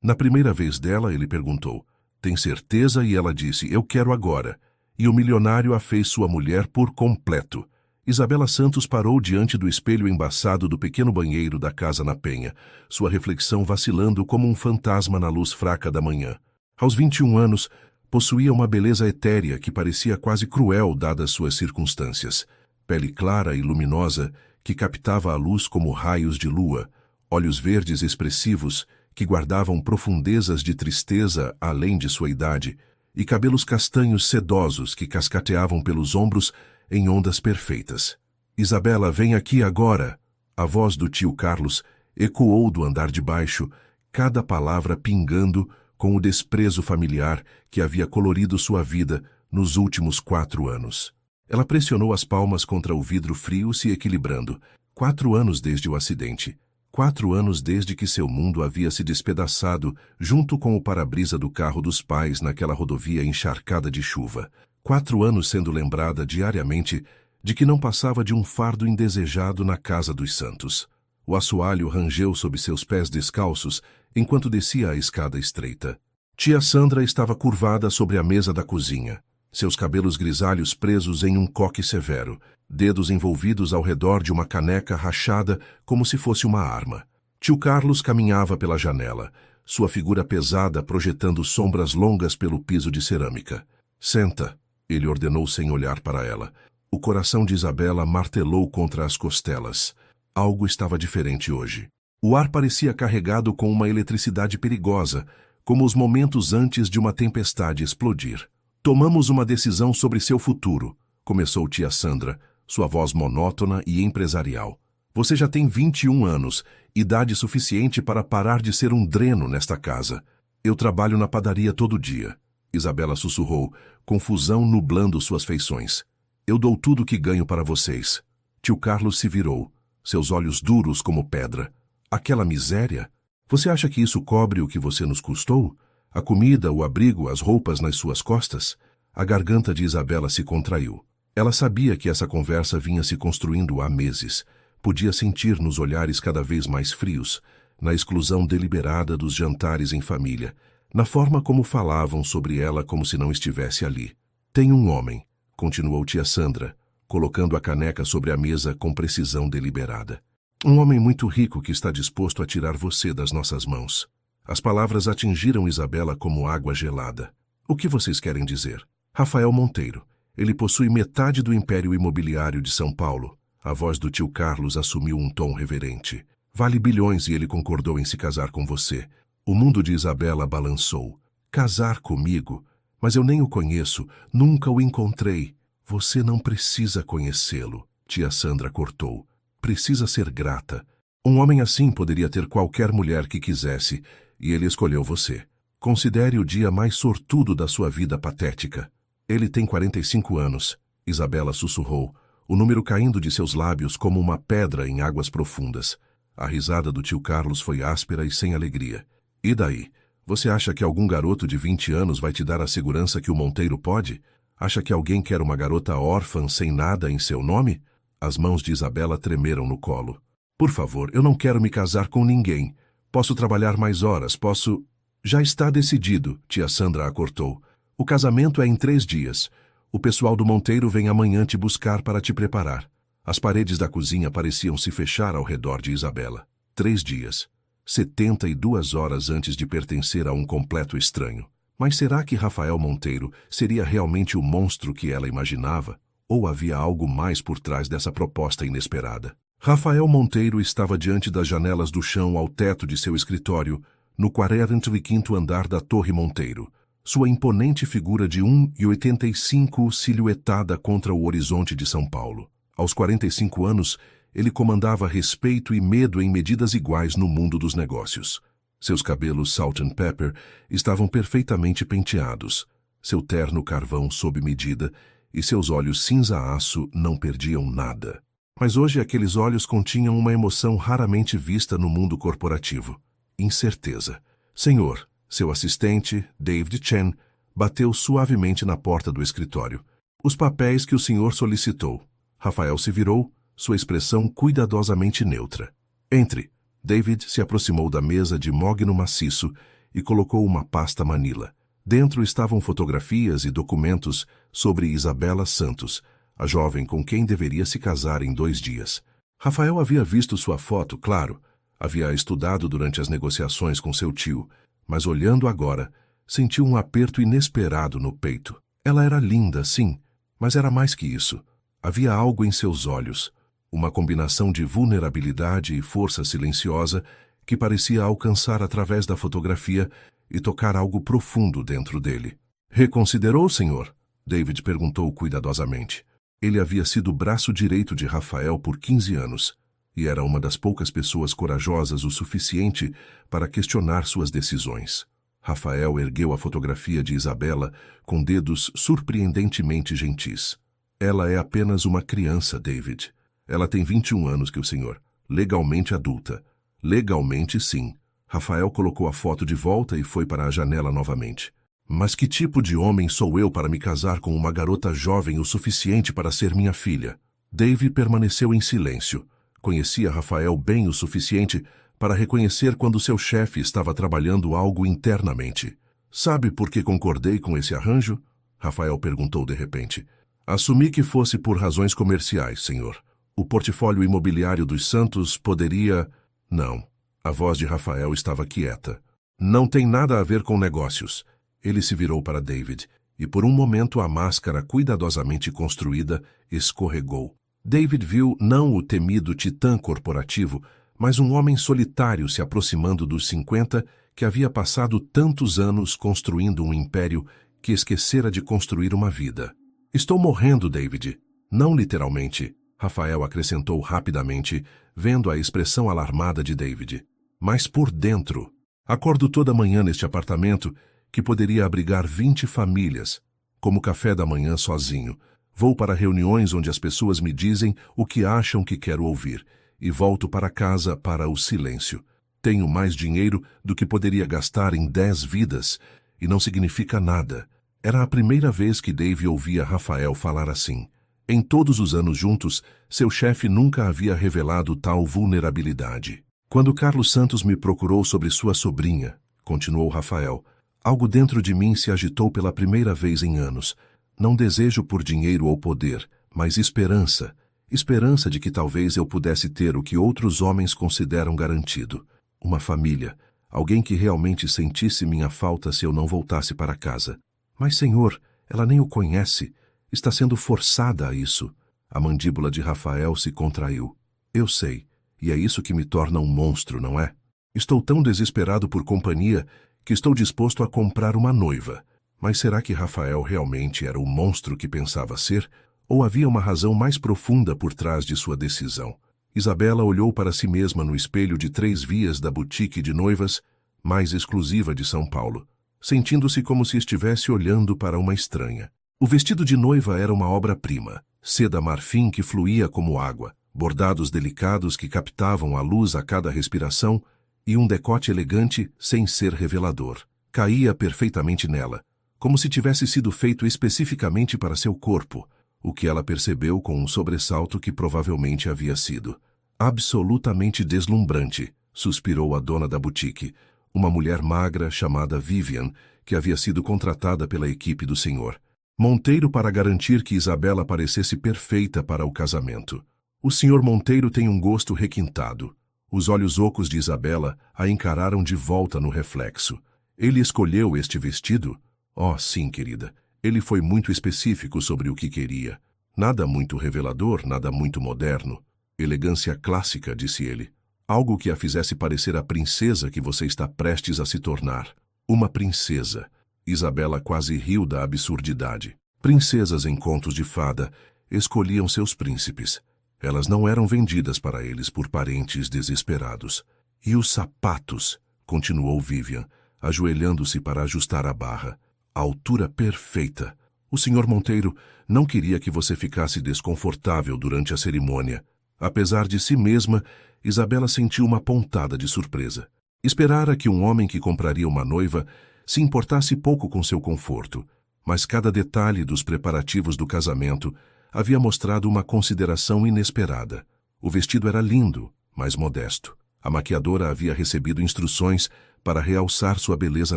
Na primeira vez dela, ele perguntou: tem certeza? E ela disse: eu quero agora. E o milionário a fez sua mulher por completo. Isabela Santos parou diante do espelho embaçado do pequeno banheiro da casa na Penha, sua reflexão vacilando como um fantasma na luz fraca da manhã. Aos 21 anos, possuía uma beleza etérea que parecia quase cruel dadas suas circunstâncias. Pele clara e luminosa, que captava a luz como raios de lua, olhos verdes expressivos, que guardavam profundezas de tristeza além de sua idade, e cabelos castanhos sedosos que cascateavam pelos ombros em ondas perfeitas. Isabela, vem aqui agora! A voz do tio Carlos ecoou do andar de baixo, cada palavra pingando com o desprezo familiar que havia colorido sua vida nos últimos 4 anos. Ela pressionou as palmas contra o vidro frio, se equilibrando. 4 anos desde o acidente. 4 anos desde que seu mundo havia se despedaçado junto com o para-brisa do carro dos pais naquela rodovia encharcada de chuva. 4 anos sendo lembrada diariamente de que não passava de um fardo indesejado na casa dos Santos. O assoalho rangeu sob seus pés descalços enquanto descia a escada estreita. Tia Sandra estava curvada sobre a mesa da cozinha, seus cabelos grisalhos presos em um coque severo, dedos envolvidos ao redor de uma caneca rachada como se fosse uma arma. Tio Carlos caminhava pela janela, sua figura pesada projetando sombras longas pelo piso de cerâmica. Senta, ele ordenou sem olhar para ela. O coração de Isabela martelou contra as costelas. Algo estava diferente hoje. O ar parecia carregado com uma eletricidade perigosa, como os momentos antes de uma tempestade explodir. Tomamos uma decisão sobre seu futuro, começou tia Sandra, sua voz monótona e empresarial. Você já tem 21 anos, idade suficiente para parar de ser um dreno nesta casa. Eu trabalho na padaria todo dia. Isabela sussurrou, confusão nublando suas feições. Eu dou tudo que ganho para vocês. Tio Carlos se virou, seus olhos duros como pedra. Aquela miséria? Você acha que isso cobre o que você nos custou? A comida, o abrigo, as roupas nas suas costas? A garganta de Isabela se contraiu. Ela sabia que essa conversa vinha se construindo há meses. Podia sentir nos olhares cada vez mais frios, na exclusão deliberada dos jantares em família, na forma como falavam sobre ela como se não estivesse ali. Tem um homem, continuou tia Sandra, colocando a caneca sobre a mesa com precisão deliberada. Um homem muito rico que está disposto a tirar você das nossas mãos. As palavras atingiram Isabela como água gelada. O que vocês querem dizer? Rafael Monteiro. Ele possui metade do império imobiliário de São Paulo. A voz do tio Carlos assumiu um tom reverente. Vale bilhões e ele concordou em se casar com você. O mundo de Isabela balançou. Casar comigo? Mas eu nem o conheço, nunca o encontrei. Você não precisa conhecê-lo, tia Sandra cortou. Precisa ser grata. Um homem assim poderia ter qualquer mulher que quisesse, e ele escolheu você. Considere o dia mais sortudo da sua vida patética. Ele tem 45 anos, Isabela sussurrou, o número caindo de seus lábios como uma pedra em águas profundas. A risada do tio Carlos foi áspera e sem alegria. E daí? Você acha que algum garoto de 20 anos vai te dar a segurança que o Monteiro pode? Acha que alguém quer uma garota órfã sem nada em seu nome? As mãos de Isabela tremeram no colo. Por favor, eu não quero me casar com ninguém. Posso trabalhar mais horas, posso... Já está decidido, tia Sandra a cortou. O casamento é em 3 dias. O pessoal do Monteiro vem amanhã te buscar para te preparar. As paredes da cozinha pareciam se fechar ao redor de Isabela. 3 dias. 72 horas antes de pertencer a um completo estranho. Mas será que Rafael Monteiro seria realmente o monstro que ela imaginava? Ou havia algo mais por trás dessa proposta inesperada? Rafael Monteiro estava diante das janelas do chão ao teto de seu escritório, no 45º andar da Torre Monteiro. Sua imponente figura de 1,85 silhuetada contra o horizonte de São Paulo. Aos 45 anos, ele comandava respeito e medo em medidas iguais no mundo dos negócios. Seus cabelos salt and pepper estavam perfeitamente penteados, seu terno carvão sob medida e seus olhos cinza-aço não perdiam nada. Mas hoje aqueles olhos continham uma emoção raramente vista no mundo corporativo. Incerteza. Senhor, seu assistente, David Chen, bateu suavemente na porta do escritório. Os papéis que o senhor solicitou. Rafael se virou, sua expressão cuidadosamente neutra. Entre. David se aproximou da mesa de mogno maciço e colocou uma pasta Manila. Dentro estavam fotografias e documentos sobre Isabela Santos, a jovem com quem deveria se casar em 2 dias. Rafael havia visto sua foto, claro. Havia estudado durante as negociações com seu tio, mas olhando agora, sentiu um aperto inesperado no peito. Ela era linda, sim, mas era mais que isso. Havia algo em seus olhos, uma combinação de vulnerabilidade e força silenciosa que parecia alcançar através da fotografia e tocar algo profundo dentro dele. "Reconsiderou, senhor?" David perguntou cuidadosamente. Ele havia sido o braço direito de Rafael por 15 anos e era uma das poucas pessoas corajosas o suficiente para questionar suas decisões. Rafael ergueu a fotografia de Isabela com dedos surpreendentemente gentis. "Ela é apenas uma criança, David. Ela tem 21 anos que o senhor. Legalmente adulta." "Legalmente, sim." Rafael colocou a foto de volta e foi para a janela novamente. "Mas que tipo de homem sou eu para me casar com uma garota jovem o suficiente para ser minha filha?" David permaneceu em silêncio. Conhecia Rafael bem o suficiente para reconhecer quando seu chefe estava trabalhando algo internamente. "Sabe por que concordei com esse arranjo?" Rafael perguntou de repente. "Assumi que fosse por razões comerciais, senhor. O portfólio imobiliário dos Santos poderia..." "Não." A voz de Rafael estava quieta. "Não tem nada a ver com negócios." Ele se virou para David, e por um momento a máscara cuidadosamente construída escorregou. David viu não o temido titã corporativo, mas um homem solitário se aproximando dos 50 que havia passado tantos anos construindo um império que esquecera de construir uma vida. "Estou morrendo, David." "Não literalmente," Rafael acrescentou rapidamente, vendo a expressão alarmada de David. "Mas por dentro. Acordo toda manhã neste apartamento que poderia abrigar 20 famílias. Como café da manhã sozinho. Vou para reuniões onde as pessoas me dizem o que acham que quero ouvir, e volto para casa para o silêncio. Tenho mais dinheiro do que poderia gastar em 10 vidas, e não significa nada." Era a primeira vez que Dave ouvia Rafael falar assim. Em todos os anos juntos, seu chefe nunca havia revelado tal vulnerabilidade. "Quando Carlos Santos me procurou sobre sua sobrinha," continuou Rafael, "algo dentro de mim se agitou pela primeira vez em anos. Não desejo por dinheiro ou poder, mas esperança. Esperança de que talvez eu pudesse ter o que outros homens consideram garantido. Uma família. Alguém que realmente sentisse minha falta se eu não voltasse para casa. Mas, senhor, ela nem o conhece. Está sendo forçada a isso." A mandíbula de Rafael se contraiu. "Eu sei, e é isso que me torna um monstro, não é? Estou tão desesperado por companhia que estou disposto a comprar uma noiva. Mas será que Rafael realmente era o monstro que pensava ser? Ou havia uma razão mais profunda por trás de sua decisão? Isabela olhou para si mesma no espelho de 3 vias da boutique de noivas mais exclusiva de São Paulo, sentindo-se como se estivesse olhando para uma estranha. O vestido de noiva era uma obra-prima, seda marfim que fluía como água, bordados delicados que captavam a luz a cada respiração e um decote elegante sem ser revelador. Caía perfeitamente nela, como se tivesse sido feito especificamente para seu corpo, o que ela percebeu com um sobressalto que provavelmente havia sido. "Absolutamente deslumbrante", suspirou a dona da boutique, uma mulher magra chamada Vivian, que havia sido contratada pela equipe do senhor Monteiro para garantir que Isabela parecesse perfeita para o casamento. O senhor Monteiro tem um gosto requintado. Os olhos ocos de Isabela a encararam de volta no reflexo. "Ele escolheu este vestido?" "Oh, sim, querida. Ele foi muito específico sobre o que queria. Nada muito revelador, nada muito moderno. Elegância clássica", disse ele. "Algo que a fizesse parecer a princesa que você está prestes a se tornar. Uma princesa." Isabela quase riu da absurdidade. Princesas em contos de fada escolhiam seus príncipes. Elas não eram vendidas para eles por parentes desesperados. "E os sapatos?" continuou Vivian, ajoelhando-se para ajustar a barra. "A altura perfeita. O senhor Monteiro não queria que você ficasse desconfortável durante a cerimônia." Apesar de si mesma, Isabela sentiu uma pontada de surpresa. Esperara que um homem que compraria uma noiva se importasse pouco com seu conforto, mas cada detalhe dos preparativos do casamento havia mostrado uma consideração inesperada. O vestido era lindo, mas modesto. A maquiadora havia recebido instruções para realçar sua beleza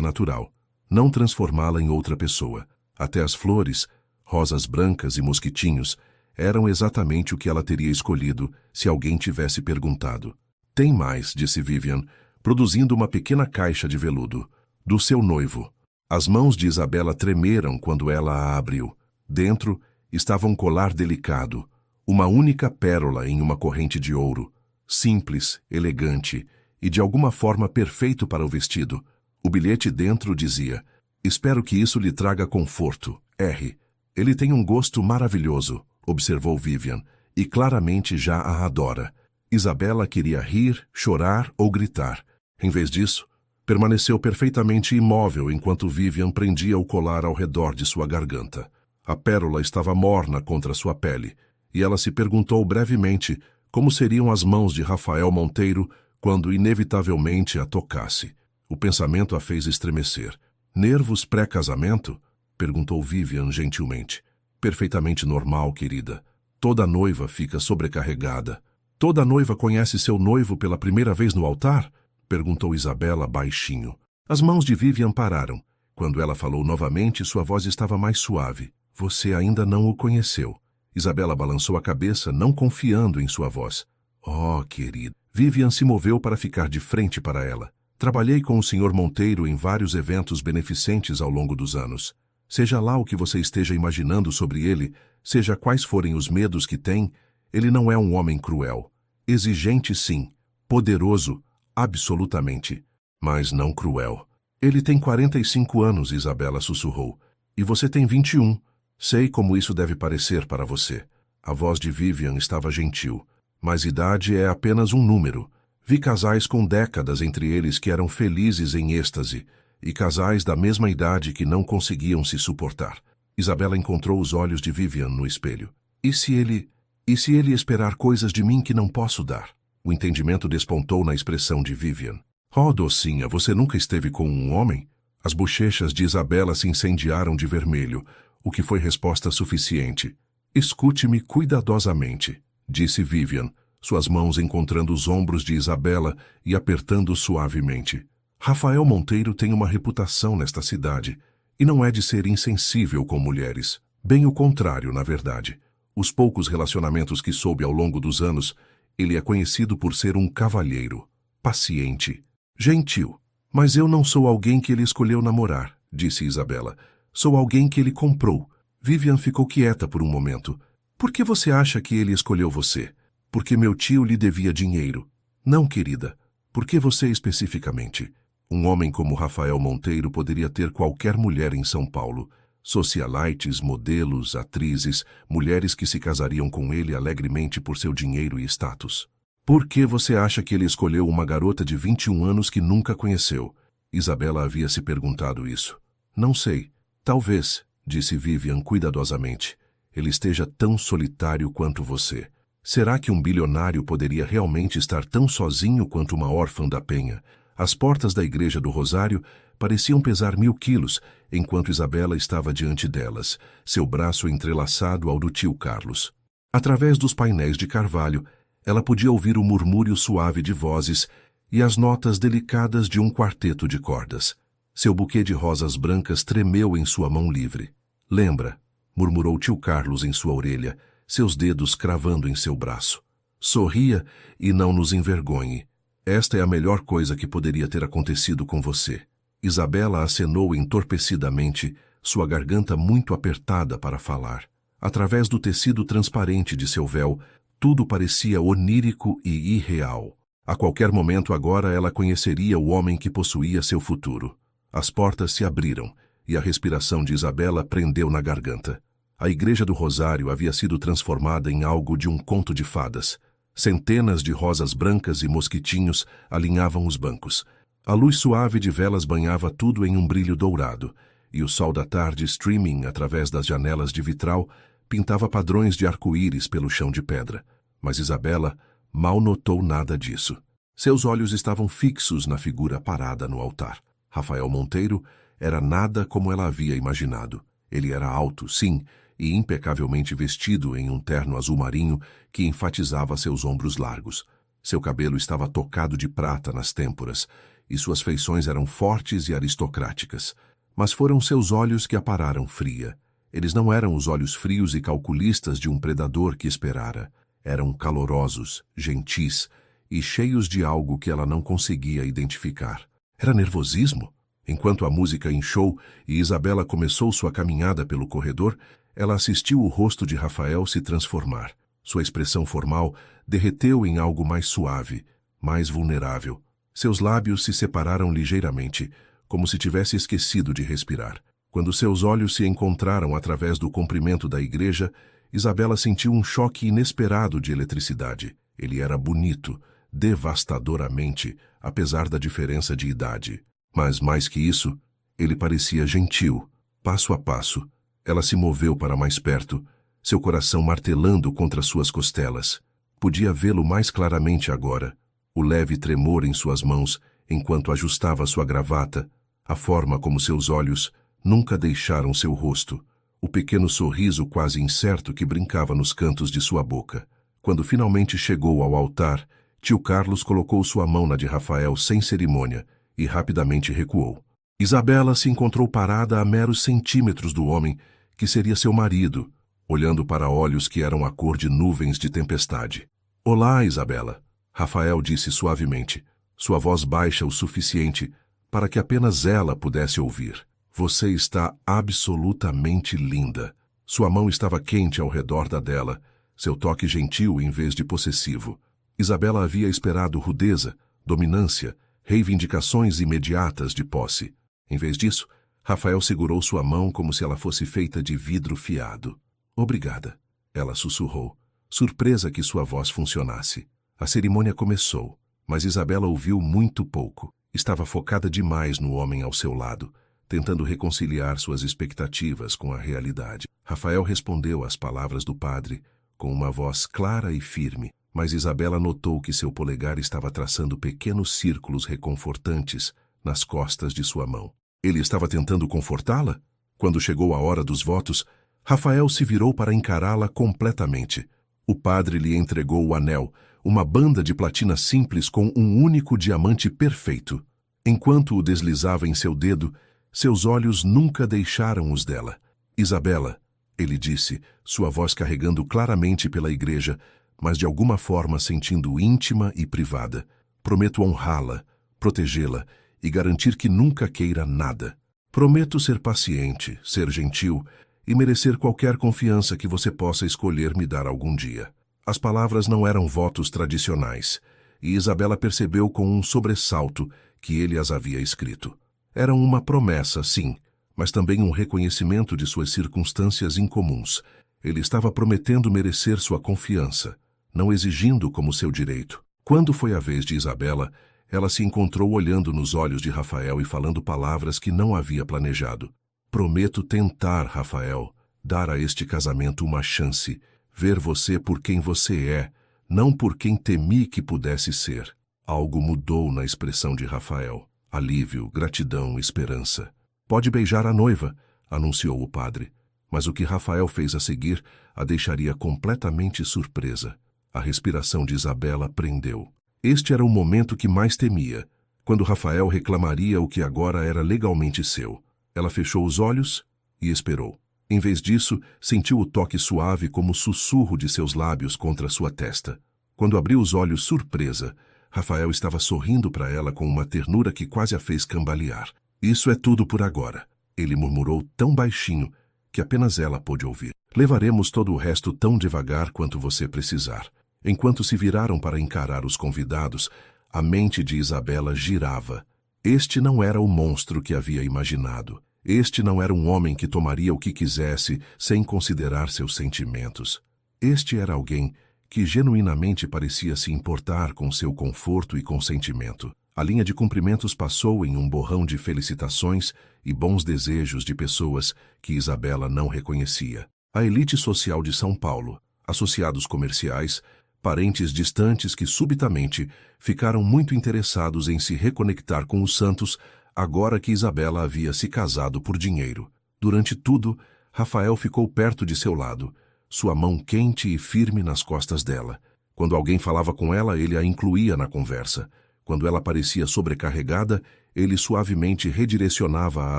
natural, não transformá-la em outra pessoa. Até as flores, rosas brancas e mosquitinhos, eram exatamente o que ela teria escolhido se alguém tivesse perguntado. Tem mais, disse Vivian, produzindo uma pequena caixa de veludo. Do seu noivo. As mãos de Isabela tremeram quando ela a abriu. Dentro estava um colar delicado, uma única pérola em uma corrente de ouro, simples, elegante e de alguma forma perfeito para o vestido. O bilhete dentro dizia: "Espero que isso lhe traga conforto, R. Ele tem um gosto maravilhoso", observou Vivian, e claramente já a adora. Isabela queria rir, chorar ou gritar. Em vez disso, permaneceu perfeitamente imóvel enquanto Vivian prendia o colar ao redor de sua garganta. A pérola estava morna contra sua pele, e ela se perguntou brevemente como seriam as mãos de Rafael Monteiro quando inevitavelmente a tocasse. O pensamento a fez estremecer. "Nervos pré-casamento?" perguntou Vivian gentilmente. "Perfeitamente normal, querida. Toda noiva fica sobrecarregada." "Toda noiva conhece seu noivo pela primeira vez no altar?" perguntou Isabela baixinho. As mãos de Vivian pararam. Quando ela falou novamente, sua voz estava mais suave. "Você ainda não o conheceu." Isabela balançou a cabeça, não confiando em sua voz. "Oh, querida." Vivian se moveu para ficar de frente para ela. "Trabalhei com o Sr. Monteiro em vários eventos beneficentes ao longo dos anos. Seja lá o que você esteja imaginando sobre ele, seja quais forem os medos que tem, ele não é um homem cruel. Exigente, sim. Poderoso, absolutamente. Mas não cruel." "Ele tem 45 anos, Isabela sussurrou. "E você tem 21. Sei como isso deve parecer para você." A voz de Vivian estava gentil. "Mas idade é apenas um número. Vi casais com décadas entre eles que eram felizes em êxtase, e casais da mesma idade que não conseguiam se suportar." Isabela encontrou os olhos de Vivian no espelho. E se ele esperar coisas de mim que não posso dar?" O entendimento despontou na expressão de Vivian. "Oh, docinha, você nunca esteve com um homem?" As bochechas de Isabela se incendiaram de vermelho, o que foi resposta suficiente. "Escute-me cuidadosamente", disse Vivian, suas mãos encontrando os ombros de Isabela e apertando suavemente. "Rafael Monteiro tem uma reputação nesta cidade, e não é de ser insensível com mulheres. Bem o contrário, na verdade. Os poucos relacionamentos que soube ao longo dos anos, ele é conhecido por ser um cavalheiro, paciente, gentil. Mas eu não sou alguém que ele escolheu namorar", disse Isabela. "Sou alguém que ele comprou." Vivian ficou quieta por um momento. "Por que você acha que ele escolheu você?" "Porque meu tio lhe devia dinheiro." "Não, querida. Por que você especificamente?" "Um homem como Rafael Monteiro poderia ter qualquer mulher em São Paulo. Socialites, modelos, atrizes, mulheres que se casariam com ele alegremente por seu dinheiro e status." "Por que você acha que ele escolheu uma garota de 21 anos que nunca conheceu?" Isabela havia se perguntado isso. "Não sei. Talvez", disse Vivian cuidadosamente, "ele esteja tão solitário quanto você. Será que um bilionário poderia realmente estar tão sozinho quanto uma órfã da Penha?" As portas da Igreja do Rosário pareciam pesar 1000 quilos, enquanto Isabela estava diante delas, seu braço entrelaçado ao do tio Carlos. Através dos painéis de carvalho, ela podia ouvir o murmúrio suave de vozes e as notas delicadas de um quarteto de cordas. Seu buquê de rosas brancas tremeu em sua mão livre. "Lembra", murmurou tio Carlos em sua orelha, seus dedos cravando em seu braço. "Sorria e não nos envergonhe. Esta é a melhor coisa que poderia ter acontecido com você." Isabela acenou entorpecidamente, sua garganta muito apertada para falar. Através do tecido transparente de seu véu, tudo parecia onírico e irreal. A qualquer momento agora ela conheceria o homem que possuía seu futuro. As portas se abriram, e a respiração de Isabela prendeu na garganta. A Igreja do Rosário havia sido transformada em algo de um conto de fadas. Centenas de rosas brancas e mosquitinhos alinhavam os bancos. A luz suave de velas banhava tudo em um brilho dourado, e o sol da tarde, streaming através das janelas de vitral, pintava padrões de arco-íris pelo chão de pedra. Mas Isabela mal notou nada disso. Seus olhos estavam fixos na figura parada no altar. Rafael Monteiro era nada como ela havia imaginado. Ele era alto, sim, e impecavelmente vestido em um terno azul marinho que enfatizava seus ombros largos. Seu cabelo estava tocado de prata nas têmporas, e suas feições eram fortes e aristocráticas. Mas foram seus olhos que a pararam fria. Eles não eram os olhos frios e calculistas de um predador que esperara. Eram calorosos, gentis e cheios de algo que ela não conseguia identificar. Era nervosismo? Enquanto a música inchou e Isabela começou sua caminhada pelo corredor, ela assistiu o rosto de Rafael se transformar. Sua expressão formal derreteu em algo mais suave, mais vulnerável. Seus lábios se separaram ligeiramente, como se tivesse esquecido de respirar. Quando seus olhos se encontraram através do comprimento da igreja, Isabela sentiu um choque inesperado de eletricidade. Ele era bonito, devastadoramente, apesar da diferença de idade. Mas, mais que isso, ele parecia gentil. Passo a passo, ela se moveu para mais perto, seu coração martelando contra suas costelas. Podia vê-lo mais claramente agora, o leve tremor em suas mãos enquanto ajustava sua gravata, a forma como seus olhos nunca deixaram seu rosto, o pequeno sorriso quase incerto que brincava nos cantos de sua boca. Quando finalmente chegou ao altar, tio Carlos colocou sua mão na de Rafael sem cerimônia e rapidamente recuou. Isabela se encontrou parada a meros centímetros do homem que seria seu marido, olhando para olhos que eram a cor de nuvens de tempestade. "Olá, Isabela", Rafael disse suavemente, sua voz baixa o suficiente para que apenas ela pudesse ouvir. "Você está absolutamente linda." Sua mão estava quente ao redor da dela, seu toque gentil em vez de possessivo. Isabela havia esperado rudeza, dominância, reivindicações imediatas de posse. Em vez disso, Rafael segurou sua mão como se ela fosse feita de vidro fiado. "Obrigada", ela sussurrou, surpresa que sua voz funcionasse. A cerimônia começou, mas Isabela ouviu muito pouco. Estava focada demais no homem ao seu lado, tentando reconciliar suas expectativas com a realidade. Rafael respondeu às palavras do padre com uma voz clara e firme, mas Isabela notou que seu polegar estava traçando pequenos círculos reconfortantes nas costas de sua mão. Ele estava tentando confortá-la? Quando chegou a hora dos votos, Rafael se virou para encará-la completamente. O padre lhe entregou o anel, uma banda de platina simples com um único diamante perfeito. Enquanto o deslizava em seu dedo, seus olhos nunca deixaram os dela. "Isabela", ele disse, sua voz carregando claramente pela igreja, mas de alguma forma sentindo íntima e privada. "Prometo honrá-la, protegê-la e garantir que nunca queira nada. Prometo ser paciente, ser gentil e merecer qualquer confiança que você possa escolher me dar algum dia." As palavras não eram votos tradicionais, e Isabela percebeu com um sobressalto que ele as havia escrito. Eram uma promessa, sim, mas também um reconhecimento de suas circunstâncias incomuns. Ele estava prometendo merecer sua confiança, não exigindo como seu direito. Quando foi a vez de Isabela, ela se encontrou olhando nos olhos de Rafael e falando palavras que não havia planejado. "Prometo tentar, Rafael, dar a este casamento uma chance, ver você por quem você é, não por quem temi que pudesse ser." Algo mudou na expressão de Rafael. Alívio, gratidão, esperança. "Pode beijar a noiva", anunciou o padre. Mas o que Rafael fez a seguir a deixaria completamente surpresa. A respiração de Isabela prendeu. Este era o momento que mais temia, quando Rafael reclamaria o que agora era legalmente seu. Ela fechou os olhos e esperou. Em vez disso, sentiu o toque suave como o sussurro de seus lábios contra sua testa. Quando abriu os olhos surpresa, Rafael estava sorrindo para ela com uma ternura que quase a fez cambalear. "Isso é tudo por agora", ele murmurou tão baixinho que apenas ela pôde ouvir. "Levaremos todo o resto tão devagar quanto você precisar." Enquanto se viraram para encarar os convidados, a mente de Isabela girava. Este não era o monstro que havia imaginado. Este não era um homem que tomaria o que quisesse sem considerar seus sentimentos. Este era alguém que genuinamente parecia se importar com seu conforto e consentimento. A linha de cumprimentos passou em um borrão de felicitações e bons desejos de pessoas que Isabela não reconhecia. A elite social de São Paulo, associados comerciais, parentes distantes que subitamente ficaram muito interessados em se reconectar com os santos agora que Isabela havia se casado por dinheiro. Durante tudo, Rafael ficou perto de seu lado, sua mão quente e firme nas costas dela. Quando alguém falava com ela, ele a incluía na conversa, Quando ela parecia sobrecarregada, ele suavemente redirecionava a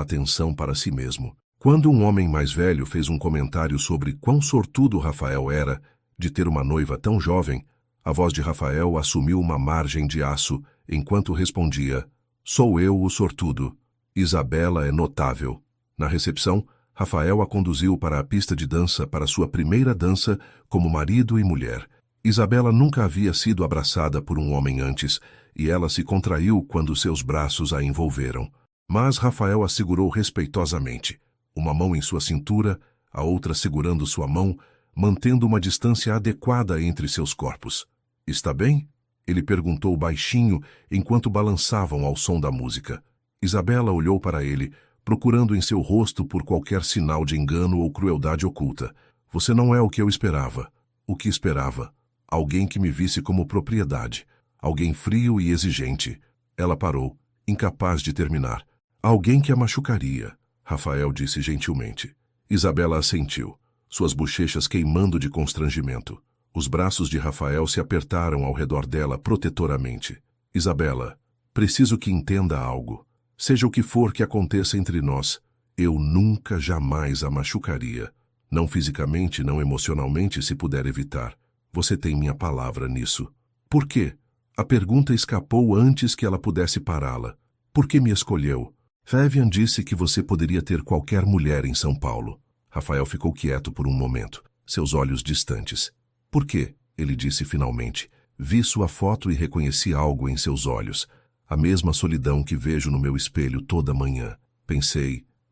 atenção para si mesmo. Quando um homem mais velho fez um comentário sobre quão sortudo Rafael era de ter uma noiva tão jovem, a voz de Rafael assumiu uma margem de aço enquanto respondia: "Sou eu o sortudo. Isabela é notável." Na recepção, Rafael a conduziu para a pista de dança para sua primeira dança como marido e mulher. Isabela nunca havia sido abraçada por um homem antes, e ela se contraiu quando seus braços a envolveram. Mas Rafael a segurou respeitosamente, uma mão em sua cintura, a outra segurando sua mão, mantendo uma distância adequada entre seus corpos. "Está bem?" ele perguntou baixinho enquanto balançavam ao som da música. Isabela olhou para ele, procurando em seu rosto por qualquer sinal de engano ou crueldade oculta. "Você não é o que eu esperava." "O que esperava?" "Alguém que me visse como propriedade. Alguém frio e exigente." Ela parou, incapaz de terminar. "Alguém que a machucaria," Rafael disse gentilmente. Isabela assentiu, suas bochechas queimando de constrangimento. Os braços de Rafael se apertaram ao redor dela protetoramente. "Isabela, preciso que entenda algo. Seja o que for que aconteça entre nós, eu nunca, jamais a machucaria. Não fisicamente, não emocionalmente, se puder evitar. Você tem minha palavra nisso." "Por quê?" A pergunta escapou antes que ela pudesse pará-la. "Por que me escolheu?" "Vivian disse que você poderia ter qualquer mulher em São Paulo." Rafael ficou quieto por um momento, seus olhos distantes. "Por quê?" ele disse finalmente. "Vi sua foto e reconheci algo em seus olhos. A mesma solidão que vejo no meu espelho toda manhã.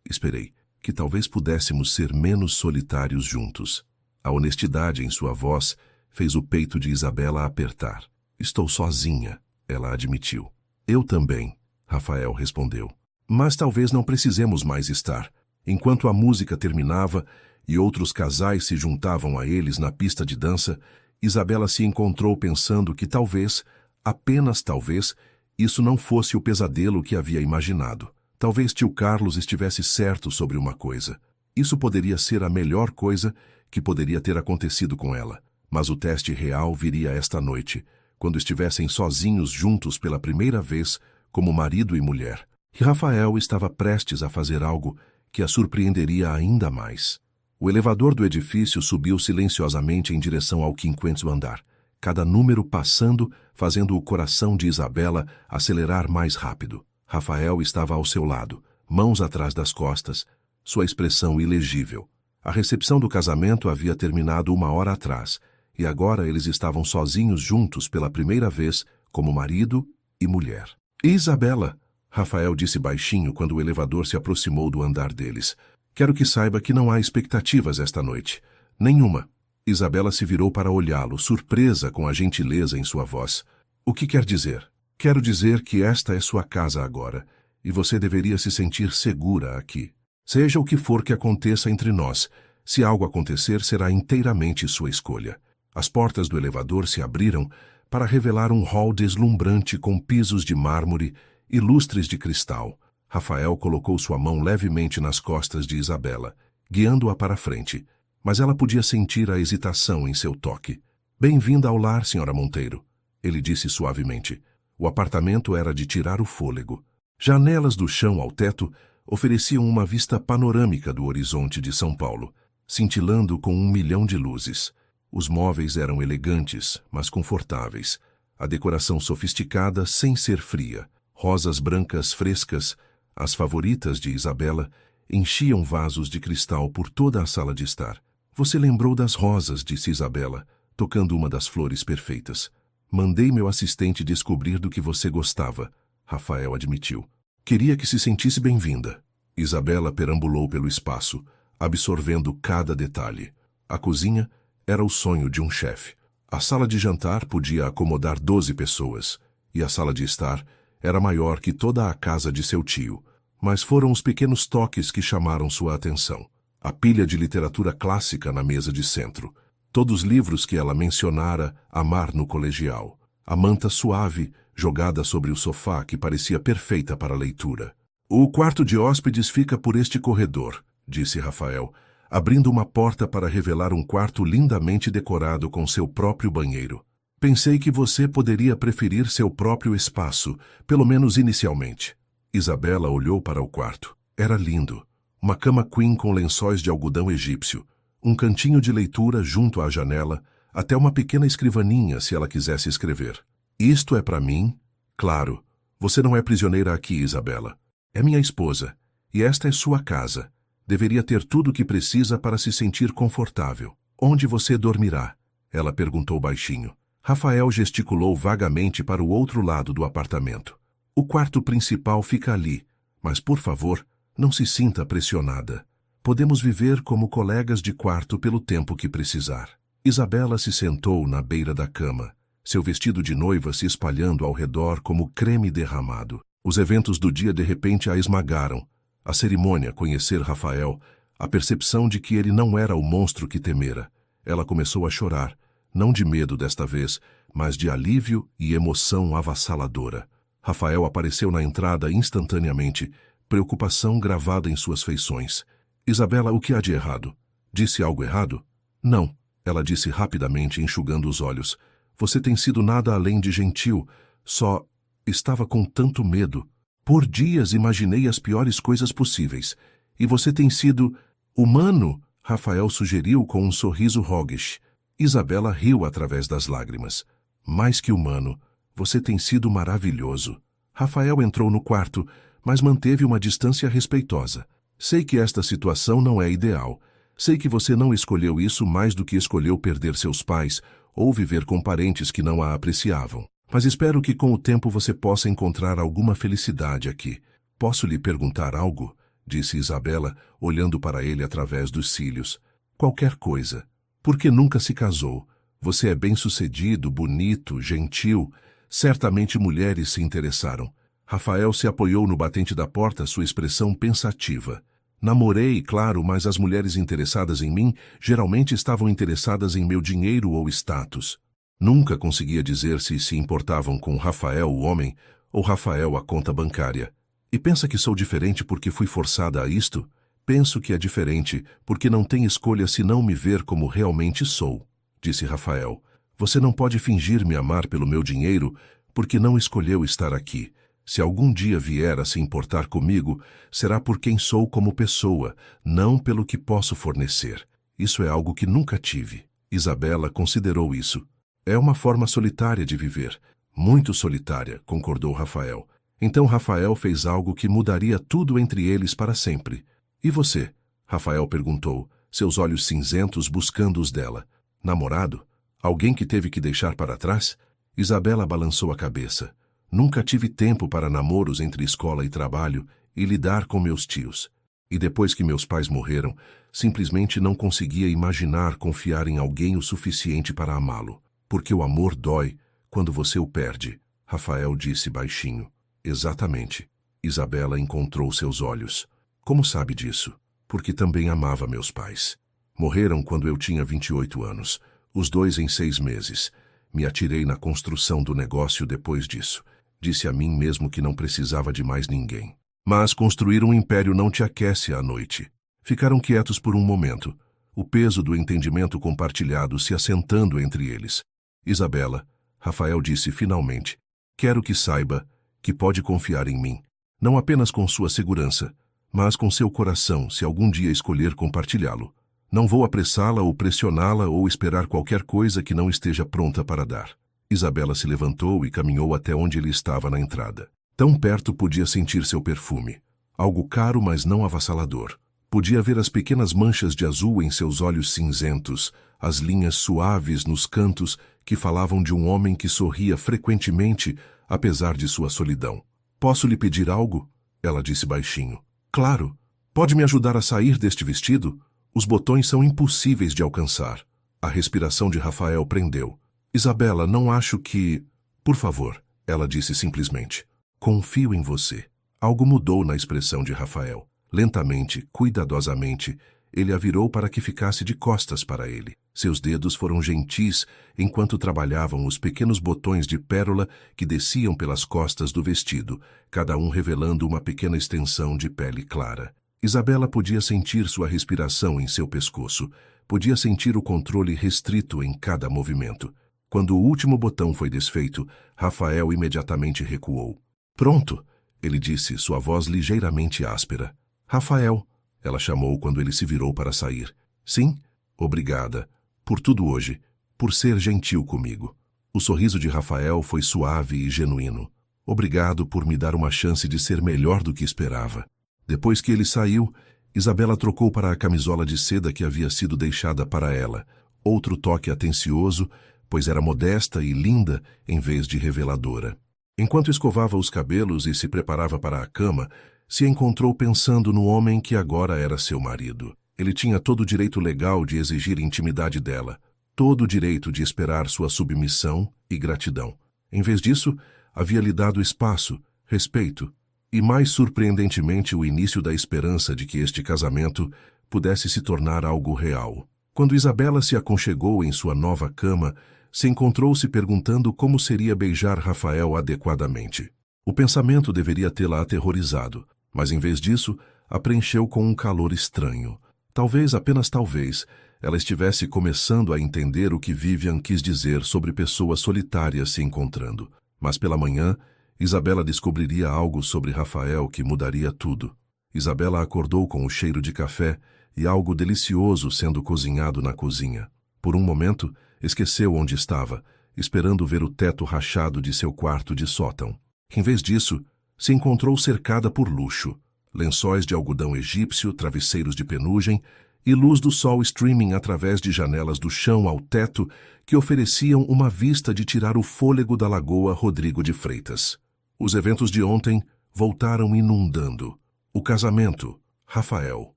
Esperei, que talvez pudéssemos ser menos solitários juntos." A honestidade em sua voz fez o peito de Isabela apertar. "Estou sozinha," ela admitiu. "Eu também," Rafael respondeu. "Mas talvez não precisemos mais estar." Enquanto a música terminava e outros casais se juntavam a eles na pista de dança, Isabela se encontrou pensando que talvez, apenas talvez, isso não fosse o pesadelo que havia imaginado. Talvez tio Carlos estivesse certo sobre uma coisa. Isso poderia ser a melhor coisa que poderia ter acontecido com ela. Mas o teste real viria esta noite, quando estivessem sozinhos juntos pela primeira vez, como marido e mulher. E Rafael estava prestes a fazer algo que a surpreenderia ainda mais. O elevador do edifício subiu silenciosamente em direção ao 50º andar, cada número passando, fazendo o coração de Isabela acelerar mais rápido. Rafael estava ao seu lado, mãos atrás das costas, sua expressão ilegível. A recepção do casamento havia terminado 1 hora atrás, e agora eles estavam sozinhos juntos pela primeira vez, como marido e mulher. "Isabela," Rafael disse baixinho quando o elevador se aproximou do andar deles. "Quero que saiba que não há expectativas esta noite. Nenhuma." Isabela se virou para olhá-lo, surpresa com a gentileza em sua voz. "O que quer dizer?" "Quero dizer que esta é sua casa agora, e você deveria se sentir segura aqui. Seja o que for que aconteça entre nós, se algo acontecer, será inteiramente sua escolha." As portas do elevador se abriram para revelar um hall deslumbrante com pisos de mármore e lustres de cristal. Rafael colocou sua mão levemente nas costas de Isabela, guiando-a para frente, mas ela podia sentir a hesitação em seu toque. "Bem-vinda ao lar, Sra. Monteiro," ele disse suavemente. O apartamento era de tirar o fôlego. Janelas do chão ao teto ofereciam uma vista panorâmica do horizonte de São Paulo, cintilando com 1 milhão de luzes. Os móveis eram elegantes, mas confortáveis. A decoração sofisticada sem ser fria. Rosas brancas frescas, as favoritas de Isabela, enchiam vasos de cristal por toda a sala de estar. "Você lembrou das rosas," disse Isabela, tocando uma das flores perfeitas. "Mandei meu assistente descobrir do que você gostava," Rafael admitiu. "Queria que se sentisse bem-vinda." Isabela perambulou pelo espaço, absorvendo cada detalhe. A cozinha era o sonho de um chefe. A sala de jantar podia acomodar 12 pessoas, e a sala de estar era maior que toda a casa de seu tio. Mas foram os pequenos toques que chamaram sua atenção. A pilha de literatura clássica na mesa de centro. Todos os livros que ela mencionara amar no colegial. A manta suave, jogada sobre o sofá que parecia perfeita para a leitura. "O quarto de hóspedes fica por este corredor," disse Rafael, abrindo uma porta para revelar um quarto lindamente decorado com seu próprio banheiro. Pensei que você poderia preferir seu próprio espaço, pelo menos inicialmente. Isabela olhou para o quarto. Era lindo. Uma cama queen com lençóis de algodão egípcio, um cantinho de leitura junto à janela, até uma pequena escrivaninha se ela quisesse escrever. Isto é para mim? Claro. Você não é prisioneira aqui, Isabela. É minha esposa, e esta é sua casa. Deveria ter tudo o que precisa para se sentir confortável. Onde você dormirá? Ela perguntou baixinho. Rafael gesticulou vagamente para o outro lado do apartamento. O quarto principal fica ali, mas por favor, não se sinta pressionada. Podemos viver como colegas de quarto pelo tempo que precisar. Isabela se sentou na beira da cama, seu vestido de noiva se espalhando ao redor como creme derramado. Os eventos do dia de repente a esmagaram. A cerimônia, conhecer Rafael, a percepção de que ele não era o monstro que temera. Ela começou a chorar, não de medo desta vez, mas de alívio e emoção avassaladora. Rafael apareceu na entrada instantaneamente, preocupação gravada em suas feições. Isabela, o que há de errado? Disse algo errado? Não, ela disse rapidamente, enxugando os olhos. Você tem sido nada além de gentil, só estava com tanto medo. Por dias imaginei as piores coisas possíveis. E você tem sido humano, Rafael sugeriu com um sorriso roguish. Isabela riu através das lágrimas. Mais que humano, você tem sido maravilhoso. Rafael entrou no quarto, mas manteve uma distância respeitosa. Sei que esta situação não é ideal. Sei que você não escolheu isso mais do que escolheu perder seus pais ou viver com parentes que não a apreciavam. Mas espero que com o tempo você possa encontrar alguma felicidade aqui. Posso lhe perguntar algo? Disse Isabela, olhando para ele através dos cílios. Qualquer coisa. Por que nunca se casou? Você é bem-sucedido, bonito, gentil. Certamente mulheres se interessaram. Rafael se apoiou no batente da porta, sua expressão pensativa. Namorei, claro, mas as mulheres interessadas em mim geralmente estavam interessadas em meu dinheiro ou status. Nunca conseguia dizer se importavam com Rafael, o homem, ou Rafael, a conta bancária. E pensa que sou diferente porque fui forçada a isto? Penso que é diferente porque não tem escolha senão me ver como realmente sou, disse Rafael. Você não pode fingir me amar pelo meu dinheiro porque não escolheu estar aqui. Se algum dia vier a se importar comigo, será por quem sou como pessoa, não pelo que posso fornecer. Isso é algo que nunca tive. Isabela considerou isso. É uma forma solitária de viver. Muito solitária, concordou Rafael. Então Rafael fez algo que mudaria tudo entre eles para sempre. E você? Rafael perguntou, seus olhos cinzentos buscando os dela. Namorado? Alguém que teve que deixar para trás? Isabela balançou a cabeça. Nunca tive tempo para namoros entre escola e trabalho e lidar com meus tios. E depois que meus pais morreram, simplesmente não conseguia imaginar confiar em alguém o suficiente para amá-lo. Porque o amor dói quando você o perde, Rafael disse baixinho. Exatamente. Isabela encontrou seus olhos. Como sabe disso? Porque também amava meus pais. Morreram quando eu tinha 28 anos, os dois em 6 meses. Me atirei na construção do negócio depois disso. Disse a mim mesmo que não precisava de mais ninguém. Mas construir um império não te aquece à noite. Ficaram quietos por um momento, o peso do entendimento compartilhado se assentando entre eles. Isabela, Rafael disse finalmente, quero que saiba que pode confiar em mim, não apenas com sua segurança, mas com seu coração se algum dia escolher compartilhá-lo. Não vou apressá-la ou pressioná-la ou esperar qualquer coisa que não esteja pronta para dar. Isabela se levantou e caminhou até onde ele estava na entrada. Tão perto podia sentir seu perfume. Algo caro, mas não avassalador. Podia ver as pequenas manchas de azul em seus olhos cinzentos, as linhas suaves nos cantos que falavam de um homem que sorria frequentemente, apesar de sua solidão. Posso lhe pedir algo? Ela disse baixinho. Claro. Pode me ajudar a sair deste vestido? Os botões são impossíveis de alcançar. A respiração de Rafael prendeu. Isabela, não acho que... Por favor, ela disse simplesmente. Confio em você. Algo mudou na expressão de Rafael. Lentamente, cuidadosamente, ele a virou para que ficasse de costas para ele. Seus dedos foram gentis enquanto trabalhavam os pequenos botões de pérola que desciam pelas costas do vestido, cada um revelando uma pequena extensão de pele clara. Isabela podia sentir sua respiração em seu pescoço, podia sentir o controle restrito em cada movimento. Quando o último botão foi desfeito, Rafael imediatamente recuou. Pronto, ele disse, sua voz ligeiramente áspera. Rafael, ela chamou quando ele se virou para sair. Sim? Obrigada. Por tudo hoje. Por ser gentil comigo. O sorriso de Rafael foi suave e genuíno. Obrigado por me dar uma chance de ser melhor do que esperava. Depois que ele saiu, Isabela trocou para a camisola de seda que havia sido deixada para ela. Outro toque atencioso, pois era modesta e linda em vez de reveladora. Enquanto escovava os cabelos e se preparava para a cama, se encontrou pensando no homem que agora era seu marido. Ele tinha todo o direito legal de exigir intimidade dela, todo o direito de esperar sua submissão e gratidão. Em vez disso, havia lhe dado espaço, respeito e, mais surpreendentemente, o início da esperança de que este casamento pudesse se tornar algo real. Quando Isabela se aconchegou em sua nova cama, se encontrou se perguntando como seria beijar Rafael adequadamente. O pensamento deveria tê-la aterrorizado, mas em vez disso, a preencheu com um calor estranho. Talvez, apenas talvez, ela estivesse começando a entender o que Vivian quis dizer sobre pessoas solitárias se encontrando. Mas pela manhã, Isabela descobriria algo sobre Rafael que mudaria tudo. Isabela acordou com o cheiro de café e algo delicioso sendo cozinhado na cozinha. Por um momento, esqueceu onde estava, esperando ver o teto rachado de seu quarto de sótão. Em vez disso, se encontrou cercada por luxo, lençóis de algodão egípcio, travesseiros de penugem e luz do sol streaming através de janelas do chão ao teto que ofereciam uma vista de tirar o fôlego da Lagoa Rodrigo de Freitas. Os eventos de ontem voltaram inundando. O casamento, Rafael,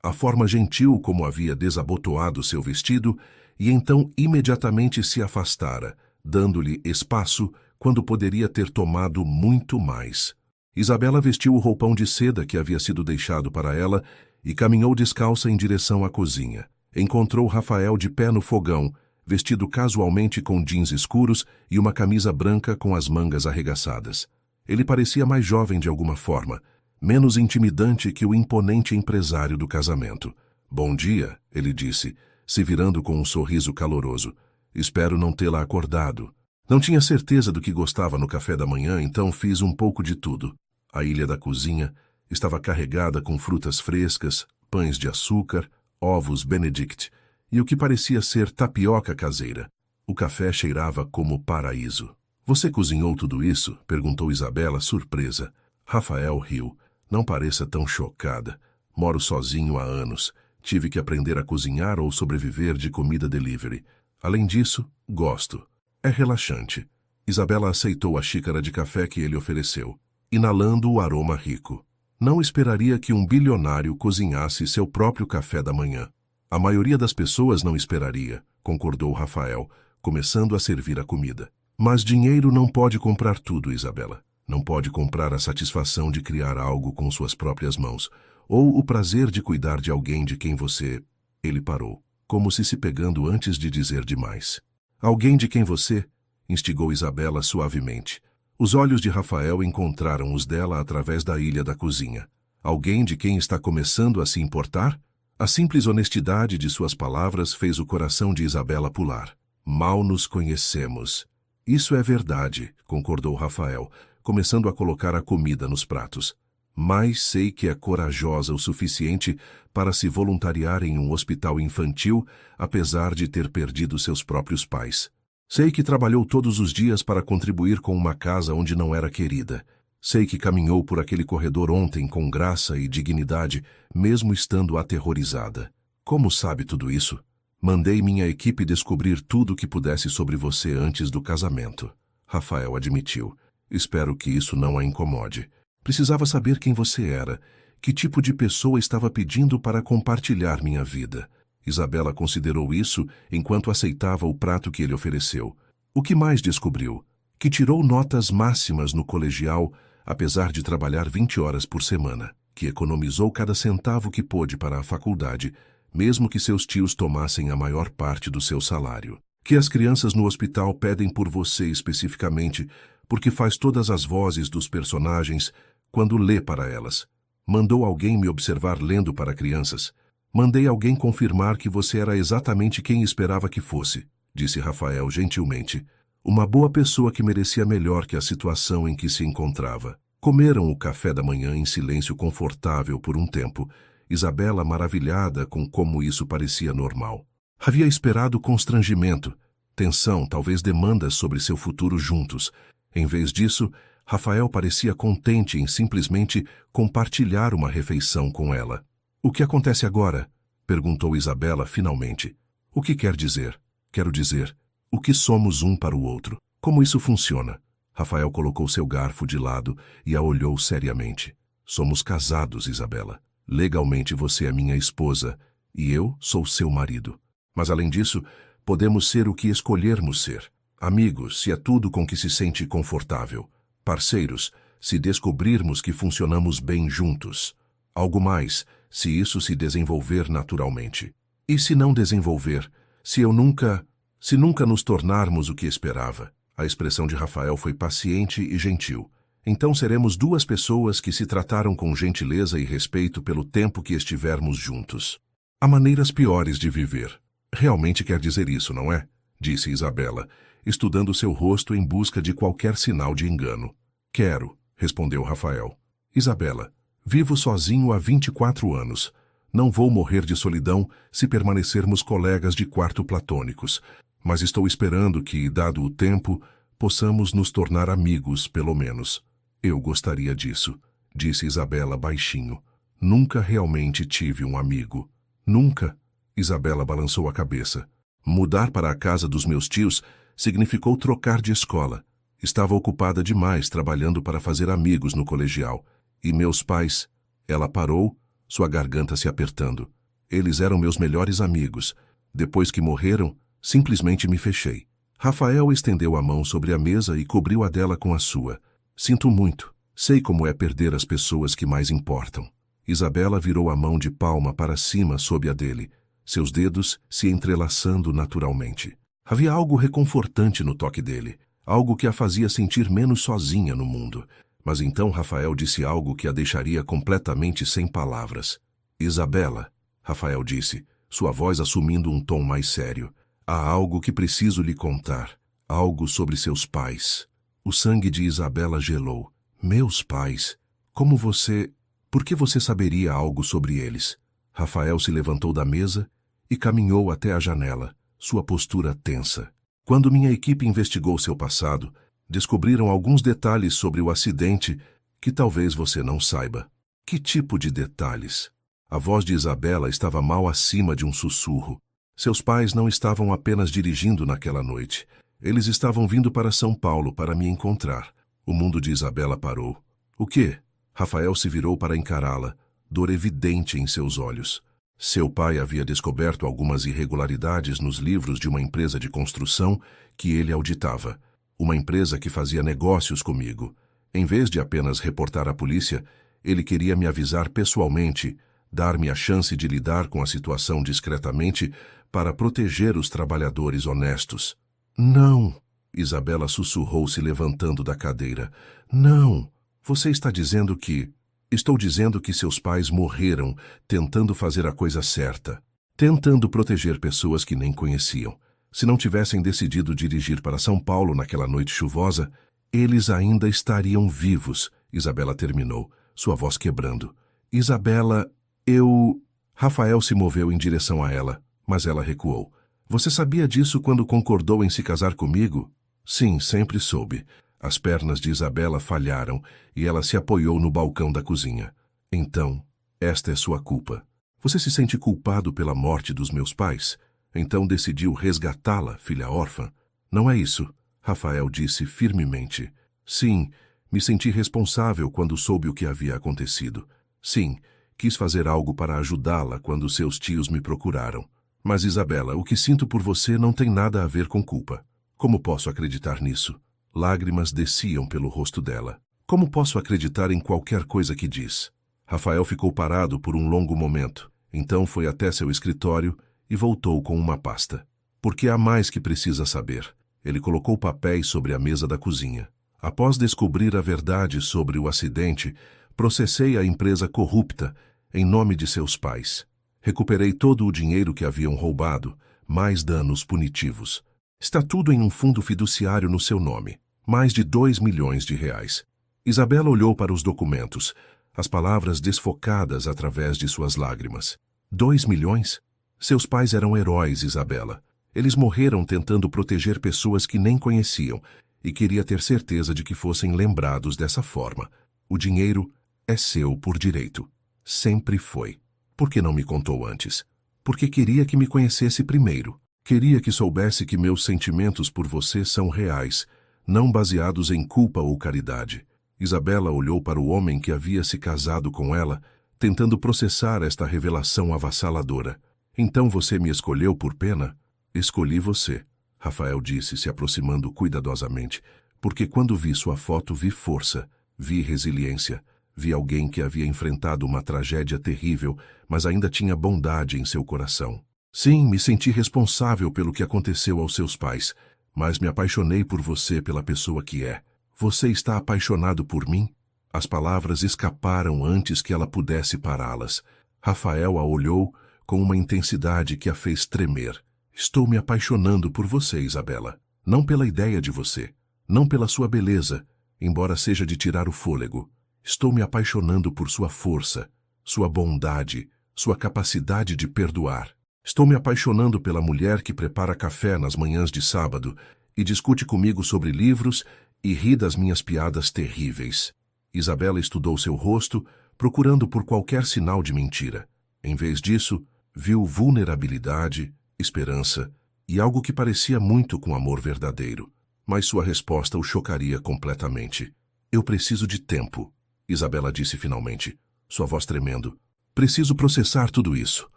a forma gentil como havia desabotoado seu vestido e então imediatamente se afastara, dando-lhe espaço quando poderia ter tomado muito mais. Isabela vestiu o roupão de seda que havia sido deixado para ela e caminhou descalça em direção à cozinha. Encontrou Rafael de pé no fogão, vestido casualmente com jeans escuros e uma camisa branca com as mangas arregaçadas. Ele parecia mais jovem de alguma forma, menos intimidante que o imponente empresário do casamento. Bom dia, ele disse, se virando com um sorriso caloroso. Espero não tê-la acordado. Não tinha certeza do que gostava no café da manhã, então fiz um pouco de tudo. A ilha da cozinha estava carregada com frutas frescas, pães de açúcar, ovos Benedict e o que parecia ser tapioca caseira. O café cheirava como paraíso. Você cozinhou tudo isso? Perguntou Isabela, surpresa. Rafael riu. Não pareça tão chocada. Moro sozinho há anos. Tive que aprender a cozinhar ou sobreviver de comida delivery. Além disso, gosto. É relaxante. Isabela aceitou a xícara de café que ele ofereceu, inalando o aroma rico. Não esperaria que um bilionário cozinhasse seu próprio café da manhã. A maioria das pessoas não esperaria, concordou Rafael, começando a servir a comida. Mas dinheiro não pode comprar tudo, Isabela. Não pode comprar a satisfação de criar algo com suas próprias mãos, ou o prazer de cuidar de alguém de quem você... Ele parou, como se pegando antes de dizer demais. Alguém de quem você... instigou Isabela suavemente. Os olhos de Rafael encontraram os dela através da ilha da cozinha. Alguém de quem está começando a se importar? A simples honestidade de suas palavras fez o coração de Isabela pular. Mal nos conhecemos. Isso é verdade, concordou Rafael, começando a colocar a comida nos pratos. Mas sei que é corajosa o suficiente para se voluntariar em um hospital infantil, apesar de ter perdido seus próprios pais. Sei que trabalhou todos os dias para contribuir com uma casa onde não era querida. Sei que caminhou por aquele corredor ontem com graça e dignidade, mesmo estando aterrorizada. Como sabe tudo isso? Mandei minha equipe descobrir tudo o que pudesse sobre você antes do casamento. Rafael admitiu. Espero que isso não a incomode. Precisava saber quem você era, que tipo de pessoa estava pedindo para compartilhar minha vida. Isabela considerou isso enquanto aceitava o prato que ele ofereceu. O que mais descobriu? Que tirou notas máximas no colegial, apesar de trabalhar 20 horas por semana. Que economizou cada centavo que pôde para a faculdade, mesmo que seus tios tomassem a maior parte do seu salário. Que as crianças no hospital pedem por você especificamente, porque faz todas as vozes dos personagens quando lê para elas. Mandou alguém me observar lendo para crianças. Mandei alguém confirmar que você era exatamente quem esperava que fosse, disse Rafael gentilmente. Uma boa pessoa que merecia melhor que a situação em que se encontrava. Comeram o café da manhã em silêncio confortável por um tempo, Isabela maravilhada com como isso parecia normal. Havia esperado constrangimento, tensão, talvez demandas sobre seu futuro juntos. Em vez disso, Rafael parecia contente em simplesmente compartilhar uma refeição com ela. "O que acontece agora?" perguntou Isabela finalmente. "O que quer dizer?" "Quero dizer, o que somos um para o outro. Como isso funciona?" Rafael colocou seu garfo de lado e a olhou seriamente. "Somos casados, Isabela. Legalmente você é minha esposa e eu sou seu marido. Mas além disso, podemos ser o que escolhermos ser. Amigos, se é tudo com que se sente confortável. Parceiros, se descobrirmos que funcionamos bem juntos. Algo mais, se isso se desenvolver naturalmente. E se não desenvolver, se nunca nos tornarmos o que esperava?" A expressão de Rafael foi paciente e gentil. "Então seremos duas pessoas que se trataram com gentileza e respeito pelo tempo que estivermos juntos. Há maneiras piores de viver." "Realmente quer dizer isso, não é?" disse Isabela, estudando seu rosto em busca de qualquer sinal de engano. "Quero", respondeu Rafael. "Isabela, vivo sozinho há 24 anos. Não vou morrer de solidão se permanecermos colegas de quarto platônicos, mas estou esperando que, dado o tempo, possamos nos tornar amigos, pelo menos." "Eu gostaria disso", disse Isabela baixinho. "Nunca realmente tive um amigo." "Nunca?" Isabela balançou a cabeça. "Mudar para a casa dos meus tios significou trocar de escola. Estava ocupada demais trabalhando para fazer amigos no colegial. E meus pais..." Ela parou, sua garganta se apertando. "Eles eram meus melhores amigos. Depois que morreram, simplesmente me fechei." Rafael estendeu a mão sobre a mesa e cobriu a dela com a sua. "Sinto muito. Sei como é perder as pessoas que mais importam." Isabela virou a mão de palma para cima sob a dele, seus dedos se entrelaçando naturalmente. Havia algo reconfortante no toque dele, algo que a fazia sentir menos sozinha no mundo. Mas então Rafael disse algo que a deixaria completamente sem palavras. "Isabela", Rafael disse, sua voz assumindo um tom mais sério, "há algo que preciso lhe contar. Algo sobre seus pais." O sangue de Isabela gelou. "Meus pais? Como você... Por que você saberia algo sobre eles?" Rafael se levantou da mesa e caminhou até a janela, sua postura tensa. "Quando minha equipe investigou seu passado, descobriram alguns detalhes sobre o acidente que talvez você não saiba." "Que tipo de detalhes?" A voz de Isabela estava mal acima de um sussurro. "Seus pais não estavam apenas dirigindo naquela noite. Eles estavam vindo para São Paulo para me encontrar." O mundo de Isabela parou. "O quê?" Rafael se virou para encará-la, dor evidente em seus olhos. Seu pai havia descoberto algumas irregularidades nos livros de uma empresa de construção que ele auditava. Uma empresa que fazia negócios comigo. Em vez de apenas reportar à polícia, ele queria me avisar pessoalmente, dar-me a chance de lidar com a situação discretamente para proteger os trabalhadores honestos. "Não!" Isabela sussurrou se levantando da cadeira. "Não! Você está dizendo que..." "Estou dizendo que seus pais morreram tentando fazer a coisa certa, tentando proteger pessoas que nem conheciam. Se não tivessem decidido dirigir para São Paulo naquela noite chuvosa, eles ainda estariam vivos." Isabela terminou, sua voz quebrando. "Isabela, eu..." Rafael se moveu em direção a ela, mas ela recuou. "Você sabia disso quando concordou em se casar comigo?" "Sim, sempre soube." As pernas de Isabela falharam e ela se apoiou no balcão da cozinha. "Então, esta é sua culpa. Você se sente culpado pela morte dos meus pais? Então decidiu resgatá-la, filha órfã?" "Não é isso", Rafael disse firmemente. "Sim, me senti responsável quando soube o que havia acontecido. Sim, quis fazer algo para ajudá-la quando seus tios me procuraram. Mas, Isabela, o que sinto por você não tem nada a ver com culpa. Como posso acreditar nisso?" Lágrimas desciam pelo rosto dela. "Como posso acreditar em qualquer coisa que diz?" Rafael ficou parado por um longo momento. Então foi até seu escritório e voltou com uma pasta. "Porque há mais que precisa saber." Ele colocou papéis sobre a mesa da cozinha. "Após descobrir a verdade sobre o acidente, processei a empresa corrupta em nome de seus pais. Recuperei todo o dinheiro que haviam roubado, mais danos punitivos. Está tudo em um fundo fiduciário no seu nome. Mais de 2 milhões de reais. Isabela olhou para os documentos, as palavras desfocadas através de suas lágrimas. 2 milhões? Seus pais eram heróis, Isabela. Eles morreram tentando proteger pessoas que nem conheciam e queria ter certeza de que fossem lembrados dessa forma. O dinheiro é seu por direito. Sempre foi. Por que não me contou antes? Porque queria que me conhecesse primeiro. Queria que soubesse que meus sentimentos por você são reais, não baseados em culpa ou caridade. Isabela olhou para o homem que havia se casado com ela, tentando processar esta revelação avassaladora. Então você me escolheu por pena? Escolhi você, Rafael disse, se aproximando cuidadosamente, porque quando vi sua foto vi força, vi resiliência, vi alguém que havia enfrentado uma tragédia terrível, mas ainda tinha bondade em seu coração. Sim, me senti responsável pelo que aconteceu aos seus pais, mas me apaixonei por você pela pessoa que é. Você está apaixonado por mim? As palavras escaparam antes que ela pudesse pará-las. Rafael a olhou com uma intensidade que a fez tremer. Estou me apaixonando por você, Isabela. Não pela ideia de você, não pela sua beleza, embora seja de tirar o fôlego. Estou me apaixonando por sua força, sua bondade, sua capacidade de perdoar. Estou me apaixonando pela mulher que prepara café nas manhãs de sábado e discute comigo sobre livros e ri das minhas piadas terríveis. Isabela estudou seu rosto, procurando por qualquer sinal de mentira. Em vez disso, viu vulnerabilidade, esperança e algo que parecia muito com amor verdadeiro. Mas sua resposta o chocaria completamente. Eu preciso de tempo, Isabela disse finalmente, sua voz tremendo. Preciso processar tudo isso.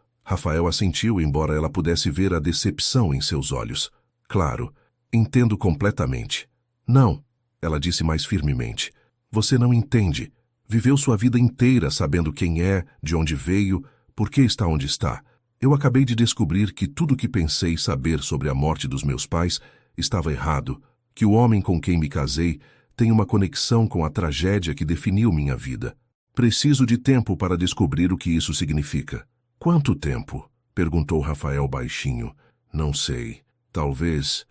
Rafael assentiu, embora ela pudesse ver a decepção em seus olhos. Claro, entendo completamente. Não, ela disse mais firmemente. Você não entende. Viveu sua vida inteira sabendo quem é, de onde veio, por que está onde está. Eu acabei de descobrir que tudo o que pensei saber sobre a morte dos meus pais estava errado, que o homem com quem me casei tem uma conexão com a tragédia que definiu minha vida. Preciso de tempo para descobrir o que isso significa. Quanto tempo? Perguntou Rafael baixinho. Não sei. Talvez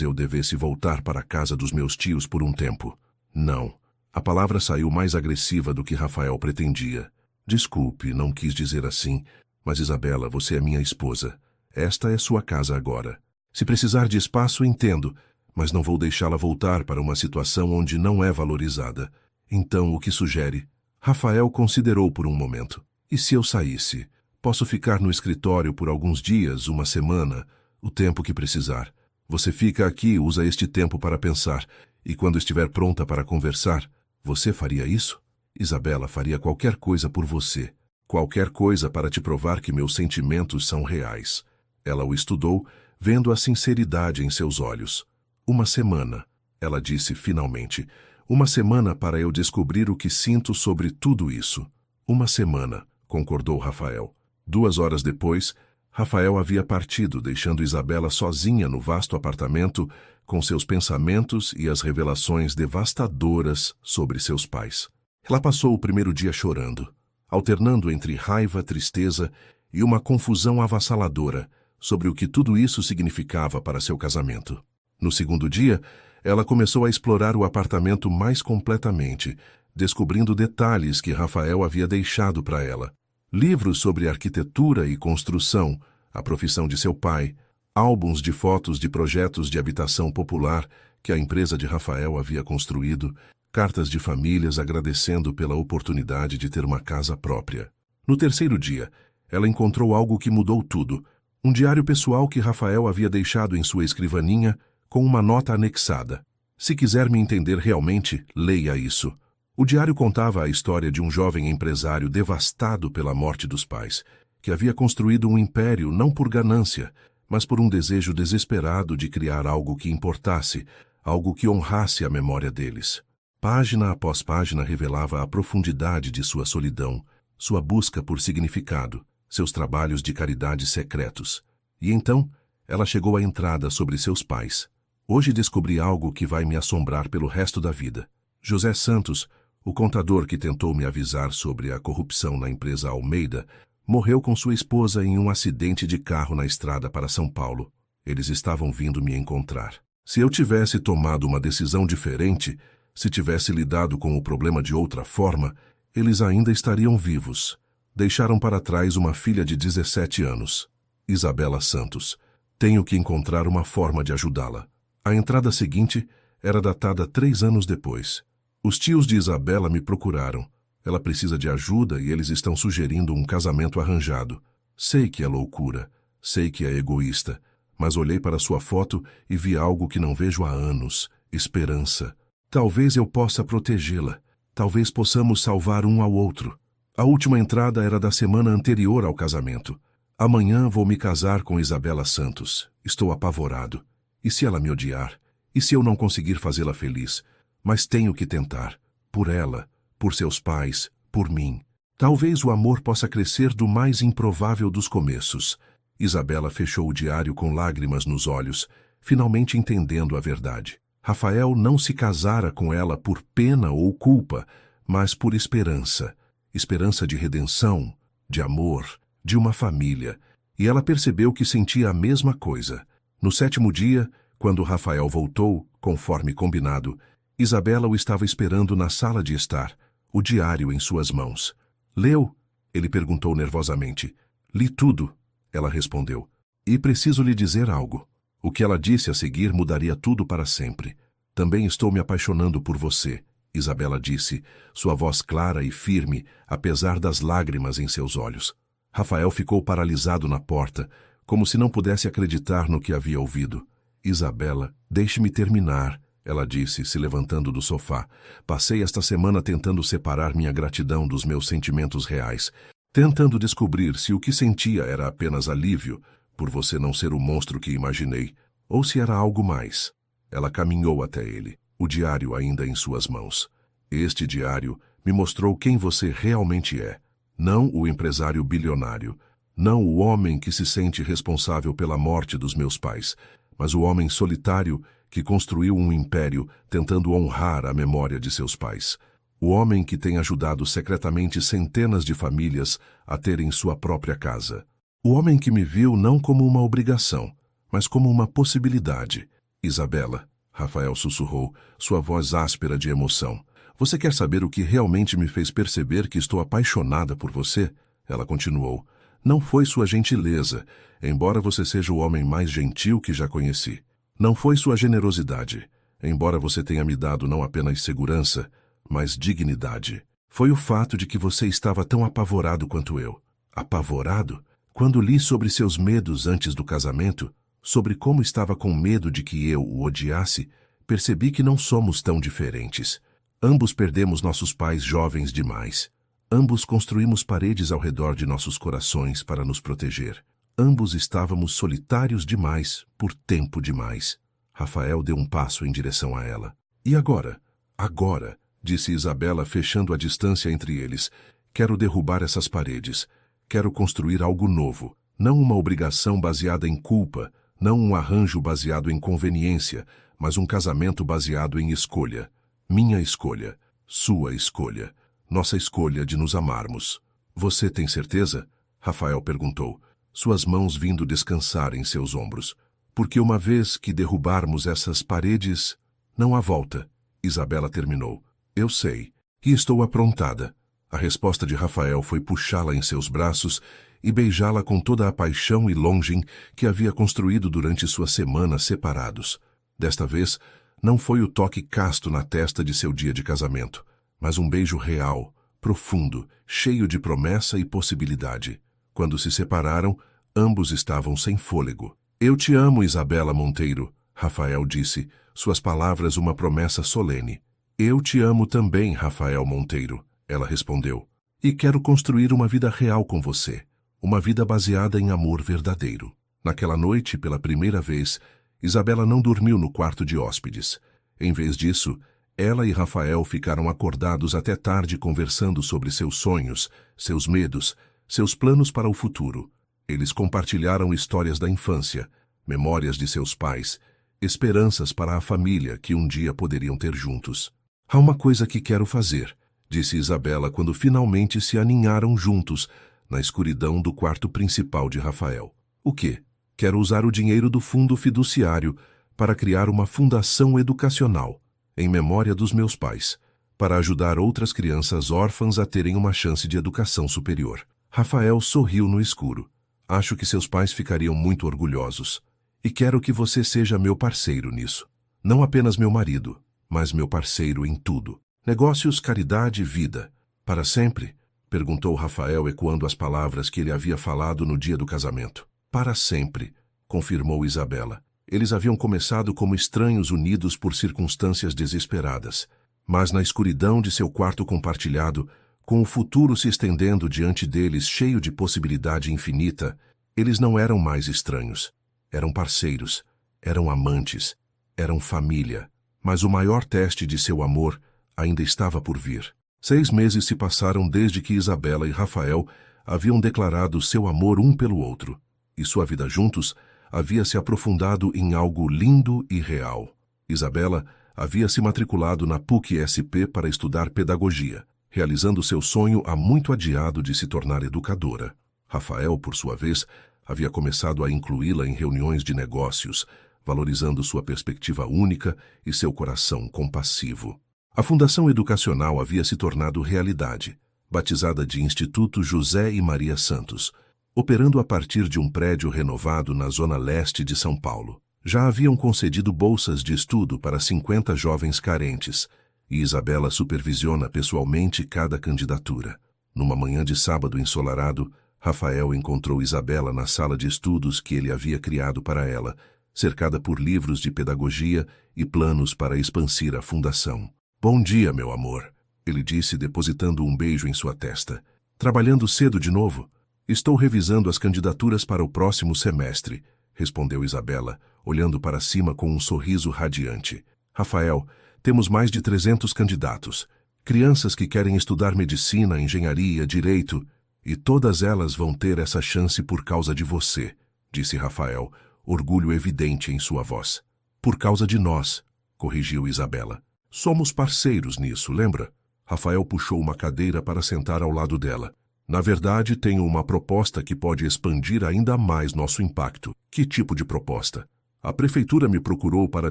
eu devesse voltar para a casa dos meus tios por um tempo. Não. A palavra saiu mais agressiva do que Rafael pretendia. Desculpe, não quis dizer assim, mas Isabela, você é minha esposa. Esta é sua casa agora. Se precisar de espaço, entendo, mas não vou deixá-la voltar para uma situação onde não é valorizada. Então, o que sugere? Rafael considerou por um momento. E se eu saísse? Posso ficar no escritório por alguns dias, uma semana, o tempo que precisar. Você fica aqui, usa este tempo para pensar, e quando estiver pronta para conversar, você faria isso? Isabela faria qualquer coisa por você, qualquer coisa para te provar que meus sentimentos são reais. Ela o estudou, vendo a sinceridade em seus olhos. Uma semana, ela disse finalmente. Uma semana para eu descobrir o que sinto sobre tudo isso. Uma semana, concordou Rafael. 2 horas depois, Rafael havia partido, deixando Isabela sozinha no vasto apartamento, com seus pensamentos e as revelações devastadoras sobre seus pais. Ela passou o primeiro dia chorando, alternando entre raiva, tristeza e uma confusão avassaladora sobre o que tudo isso significava para seu casamento. No segundo dia, ela começou a explorar o apartamento mais completamente, descobrindo detalhes que Rafael havia deixado para ela. Livros sobre arquitetura e construção, a profissão de seu pai, álbuns de fotos de projetos de habitação popular que a empresa de Rafael havia construído, cartas de famílias agradecendo pela oportunidade de ter uma casa própria. No terceiro dia, ela encontrou algo que mudou tudo, um diário pessoal que Rafael havia deixado em sua escrivaninha com uma nota anexada. Se quiser me entender realmente, leia isso. O diário contava a história de um jovem empresário devastado pela morte dos pais, que havia construído um império não por ganância, mas por um desejo desesperado de criar algo que importasse, algo que honrasse a memória deles. Página após página revelava a profundidade de sua solidão, sua busca por significado, seus trabalhos de caridade secretos. E então, ela chegou à entrada sobre seus pais. Hoje descobri algo que vai me assombrar pelo resto da vida. José Santos, o contador que tentou me avisar sobre a corrupção na empresa Almeida, morreu com sua esposa em um acidente de carro na estrada para São Paulo. Eles estavam vindo me encontrar. Se eu tivesse tomado uma decisão diferente, se tivesse lidado com o problema de outra forma, eles ainda estariam vivos. Deixaram para trás uma filha de 17 anos. Isabela Santos. Tenho que encontrar uma forma de ajudá-la. A entrada seguinte era datada 3 anos depois. Os tios de Isabela me procuraram. Ela precisa de ajuda e eles estão sugerindo um casamento arranjado. Sei que é loucura, sei que é egoísta, mas olhei para sua foto e vi algo que não vejo há anos: esperança. Talvez eu possa protegê-la. Talvez possamos salvar um ao outro. A última entrada era da semana anterior ao casamento. Amanhã vou me casar com Isabela Santos. Estou apavorado. E se ela me odiar? E se eu não conseguir fazê-la feliz? Mas tenho que tentar. Por ela, por seus pais, por mim. Talvez o amor possa crescer do mais improvável dos começos. Isabela fechou o diário com lágrimas nos olhos, finalmente entendendo a verdade. Rafael não se casara com ela por pena ou culpa, mas por esperança. Esperança de redenção, de amor, de uma família. E ela percebeu que sentia a mesma coisa. No 7º dia, quando Rafael voltou, conforme combinado, Isabela o estava esperando na sala de estar, o diário em suas mãos. Leu? Ele perguntou nervosamente. Li tudo, ela respondeu. E preciso lhe dizer algo. O que ela disse a seguir mudaria tudo para sempre. Também estou me apaixonando por você, Isabela disse, sua voz clara e firme, apesar das lágrimas em seus olhos. Rafael ficou paralisado na porta, como se não pudesse acreditar no que havia ouvido. Isabela, deixe-me terminar, ela disse, se levantando do sofá. Passei esta semana tentando separar minha gratidão dos meus sentimentos reais, tentando descobrir se o que sentia era apenas alívio, por você não ser o monstro que imaginei, ou se era algo mais. Ela caminhou até ele, o diário ainda em suas mãos. Este diário me mostrou quem você realmente é. Não o empresário bilionário, não o homem que se sente responsável pela morte dos meus pais, mas o homem solitário que construiu um império tentando honrar a memória de seus pais. O homem que tem ajudado secretamente centenas de famílias a terem sua própria casa. O homem que me viu não como uma obrigação, mas como uma possibilidade. Isabela, Rafael sussurrou, sua voz áspera de emoção. Você quer saber o que realmente me fez perceber que estou apaixonada por você? Ela continuou. Não foi sua gentileza, embora você seja o homem mais gentil que já conheci. Não foi sua generosidade, embora você tenha me dado não apenas segurança, mas dignidade. Foi o fato de que você estava tão apavorado quanto eu. Apavorado? Quando li sobre seus medos antes do casamento, sobre como estava com medo de que eu o odiasse, percebi que não somos tão diferentes. Ambos perdemos nossos pais jovens demais. Ambos construímos paredes ao redor de nossos corações para nos proteger. Ambos estávamos solitários demais, por tempo demais. Rafael deu um passo em direção a ela. E agora? Agora, disse Isabela, fechando a distância entre eles. Quero derrubar essas paredes. Quero construir algo novo. Não uma obrigação baseada em culpa, não um arranjo baseado em conveniência, mas um casamento baseado em escolha. Minha escolha, sua escolha, nossa escolha de nos amarmos. Você tem certeza? Rafael perguntou, suas mãos vindo descansar em seus ombros. Porque uma vez que derrubarmos essas paredes, não há volta. Isabela terminou. Eu sei, e estou aprontada. A resposta de Rafael foi puxá-la em seus braços e beijá-la com toda a paixão e longing que havia construído durante suas semanas separados. Desta vez, não foi o toque casto na testa de seu dia de casamento, mas um beijo real, profundo, cheio de promessa e possibilidade. Quando se separaram, ambos estavam sem fôlego. Eu te amo, Isabela Monteiro, Rafael disse, suas palavras uma promessa solene. Eu te amo também, Rafael Monteiro, ela respondeu. E quero construir uma vida real com você, uma vida baseada em amor verdadeiro. Naquela noite, pela primeira vez, Isabela não dormiu no quarto de hóspedes. Em vez disso, ela e Rafael ficaram acordados até tarde conversando sobre seus sonhos, seus medos, seus planos para o futuro. Eles compartilharam histórias da infância, memórias de seus pais, esperanças para a família que um dia poderiam ter juntos. Há uma coisa que quero fazer, disse Isabela quando finalmente se aninharam juntos na escuridão do quarto principal de Rafael. O quê? Quero usar o dinheiro do fundo fiduciário para criar uma fundação educacional, em memória dos meus pais, para ajudar outras crianças órfãs a terem uma chance de educação superior. Rafael sorriu no escuro. Acho que seus pais ficariam muito orgulhosos. E quero que você seja meu parceiro nisso. Não apenas meu marido, mas meu parceiro em tudo. Negócios, caridade, vida. Para sempre? Perguntou Rafael, ecoando as palavras que ele havia falado no dia do casamento. Para sempre, confirmou Isabela. Eles haviam começado como estranhos unidos por circunstâncias desesperadas. Mas na escuridão de seu quarto compartilhado, com o futuro se estendendo diante deles cheio de possibilidade infinita, eles não eram mais estranhos. Eram parceiros, eram amantes, eram família. Mas o maior teste de seu amor ainda estava por vir. 6 meses se passaram desde que Isabela e Rafael haviam declarado seu amor um pelo outro, e sua vida juntos havia se aprofundado em algo lindo e real. Isabela havia se matriculado na PUC-SP para estudar pedagogia, realizando seu sonho há muito adiado de se tornar educadora. Rafael, por sua vez, havia começado a incluí-la em reuniões de negócios, valorizando sua perspectiva única e seu coração compassivo. A Fundação Educacional havia se tornado realidade, batizada de Instituto José e Maria Santos, operando a partir de um prédio renovado na zona leste de São Paulo. Já haviam concedido bolsas de estudo para 50 jovens carentes, e Isabela supervisiona pessoalmente cada candidatura. Numa manhã de sábado ensolarado, Rafael encontrou Isabela na sala de estudos que ele havia criado para ela, cercada por livros de pedagogia e planos para expandir a fundação. Bom dia, meu amor, ele disse, depositando um beijo em sua testa. Trabalhando cedo de novo? Estou revisando as candidaturas para o próximo semestre, respondeu Isabela, olhando para cima com um sorriso radiante. Rafael, temos mais de 300 candidatos. Crianças que querem estudar medicina, engenharia, direito, e todas elas vão ter essa chance por causa de você, disse Rafael, orgulho evidente em sua voz. Por causa de nós, corrigiu Isabela. Somos parceiros nisso, lembra? Rafael puxou uma cadeira para sentar ao lado dela. Na verdade, tenho uma proposta que pode expandir ainda mais nosso impacto. Que tipo de proposta? A prefeitura me procurou para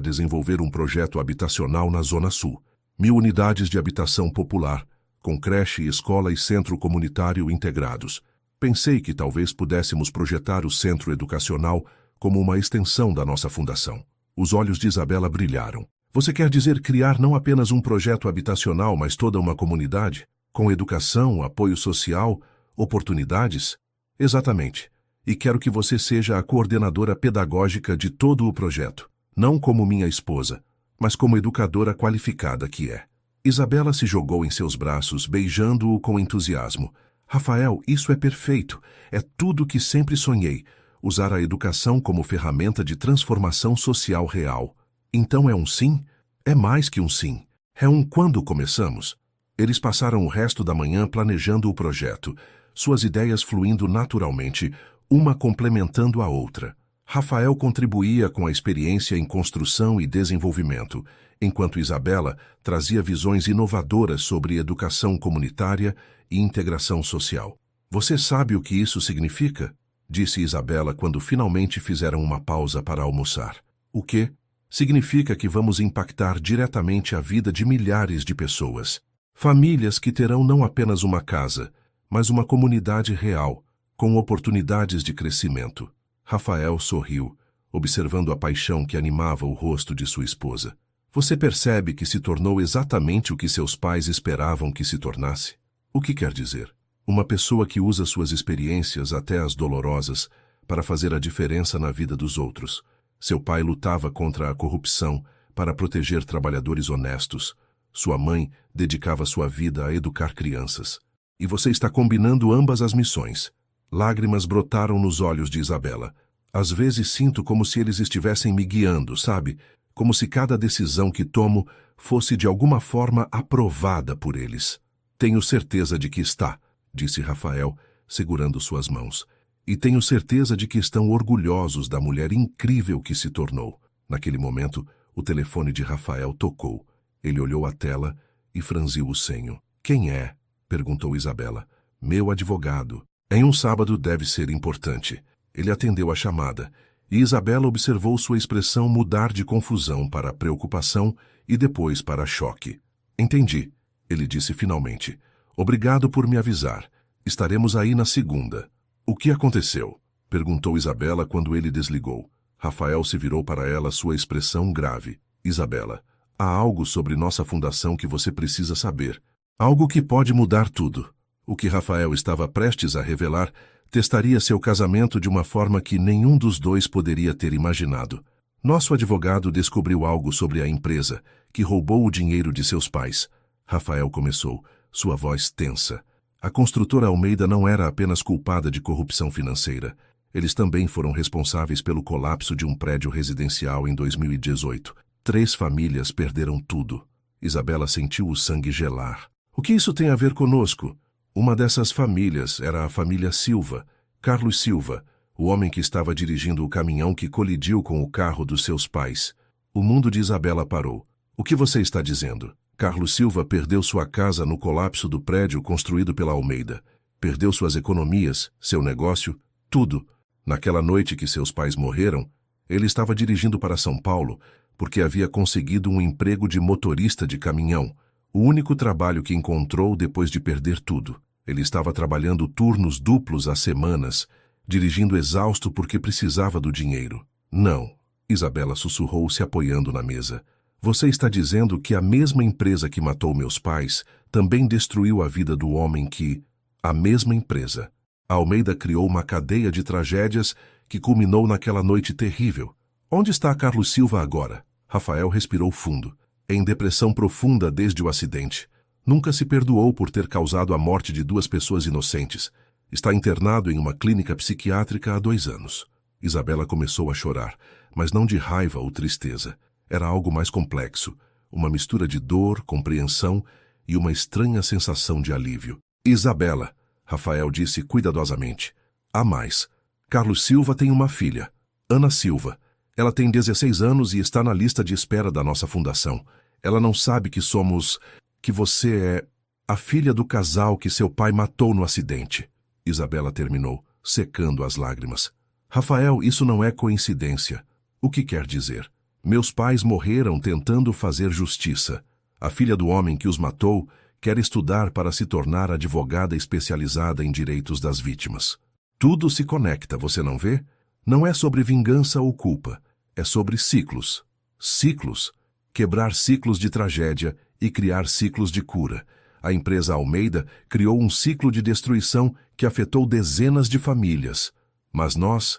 desenvolver um projeto habitacional na Zona Sul. 1000 unidades de habitação popular, com creche, escola e centro comunitário integrados. Pensei que talvez pudéssemos projetar o centro educacional como uma extensão da nossa fundação. Os olhos de Isabela brilharam. Você quer dizer criar não apenas um projeto habitacional, mas toda uma comunidade? Com educação, apoio social, oportunidades? Exatamente. E quero que você seja a coordenadora pedagógica de todo o projeto. Não como minha esposa, mas como educadora qualificada que é. Isabela se jogou em seus braços, beijando-o com entusiasmo. Rafael, isso é perfeito. É tudo o que sempre sonhei. Usar a educação como ferramenta de transformação social real. Então é um sim? É mais que um sim. É um quando começamos. Eles passaram o resto da manhã planejando o projeto, suas ideias fluindo naturalmente, uma complementando a outra. Rafael contribuía com a experiência em construção e desenvolvimento, enquanto Isabela trazia visões inovadoras sobre educação comunitária e integração social. Você sabe o que isso significa? Disse Isabela quando finalmente fizeram uma pausa para almoçar. O quê? Significa que vamos impactar diretamente a vida de milhares de pessoas. Famílias que terão não apenas uma casa, mas uma comunidade real, com oportunidades de crescimento. Rafael sorriu, observando a paixão que animava o rosto de sua esposa. Você percebe que se tornou exatamente o que seus pais esperavam que se tornasse? O que quer dizer? Uma pessoa que usa suas experiências, até as dolorosas, para fazer a diferença na vida dos outros. Seu pai lutava contra a corrupção para proteger trabalhadores honestos. Sua mãe dedicava sua vida a educar crianças. E você está combinando ambas as missões. Lágrimas brotaram nos olhos de Isabela. Às vezes sinto como se eles estivessem me guiando, sabe? Como se cada decisão que tomo fosse de alguma forma aprovada por eles. Tenho certeza de que está, disse Rafael, segurando suas mãos. E tenho certeza de que estão orgulhosos da mulher incrível que se tornou. Naquele momento, o telefone de Rafael tocou. Ele olhou a tela e franziu o senho. Quem é? Perguntou Isabela. Meu advogado. Em um sábado deve ser importante. Ele atendeu a chamada, E Isabela observou sua expressão mudar de confusão para preocupação e depois para choque. Entendi, ele disse finalmente. Obrigado por me avisar. Estaremos aí na segunda. O que aconteceu? Perguntou Isabela quando ele desligou. Rafael se virou para ela, sua expressão grave. Isabela, há algo sobre nossa fundação que você precisa saber. Algo que pode mudar tudo. O que Rafael estava prestes a revelar testaria seu casamento de uma forma que nenhum dos dois poderia ter imaginado. Nosso advogado descobriu algo sobre a empresa, que roubou o dinheiro de seus pais. Rafael começou, sua voz tensa. A construtora Almeida não era apenas culpada de corrupção financeira. Eles também foram responsáveis pelo colapso de um prédio residencial em 2018. 3 famílias perderam tudo. Isabela sentiu o sangue gelar. O que isso tem a ver conosco? Uma dessas famílias era a família Silva, Carlos Silva, o homem que estava dirigindo o caminhão que colidiu com o carro dos seus pais. O mundo de Isabela parou. O que você está dizendo? Carlos Silva perdeu sua casa no colapso do prédio construído pela Almeida. Perdeu suas economias, seu negócio, tudo. Naquela noite que seus pais morreram, ele estava dirigindo para São Paulo porque havia conseguido um emprego de motorista de caminhão. O único trabalho que encontrou depois de perder tudo. Ele estava trabalhando turnos duplos há semanas, dirigindo exausto porque precisava do dinheiro. Não, Isabela sussurrou, se apoiando na mesa. Você está dizendo que a mesma empresa que matou meus pais também destruiu a vida do homem que... A mesma empresa. A Almeida criou uma cadeia de tragédias que culminou naquela noite terrível. Onde está Carlos Silva agora? Rafael respirou fundo. Em depressão profunda desde o acidente. Nunca se perdoou por ter causado a morte de 2 pessoas inocentes. Está internado em uma clínica psiquiátrica há 2 anos. Isabela começou a chorar, mas não de raiva ou tristeza. Era algo mais complexo, uma mistura de dor, compreensão e uma estranha sensação de alívio. Isabela, Rafael disse cuidadosamente. Há mais. Carlos Silva tem uma filha, Ana Silva. Ela tem 16 anos e está na lista de espera da nossa fundação. Ela não sabe que você é a filha do casal que seu pai matou no acidente. Isabela terminou, secando as lágrimas. Rafael, isso não é coincidência. O que quer dizer? Meus pais morreram tentando fazer justiça. A filha do homem que os matou quer estudar para se tornar advogada especializada em direitos das vítimas. Tudo se conecta, você não vê? Não é sobre vingança ou culpa. É sobre ciclos. Ciclos. Quebrar ciclos de tragédia e criar ciclos de cura. A empresa Almeida criou um ciclo de destruição que afetou dezenas de famílias. Mas nós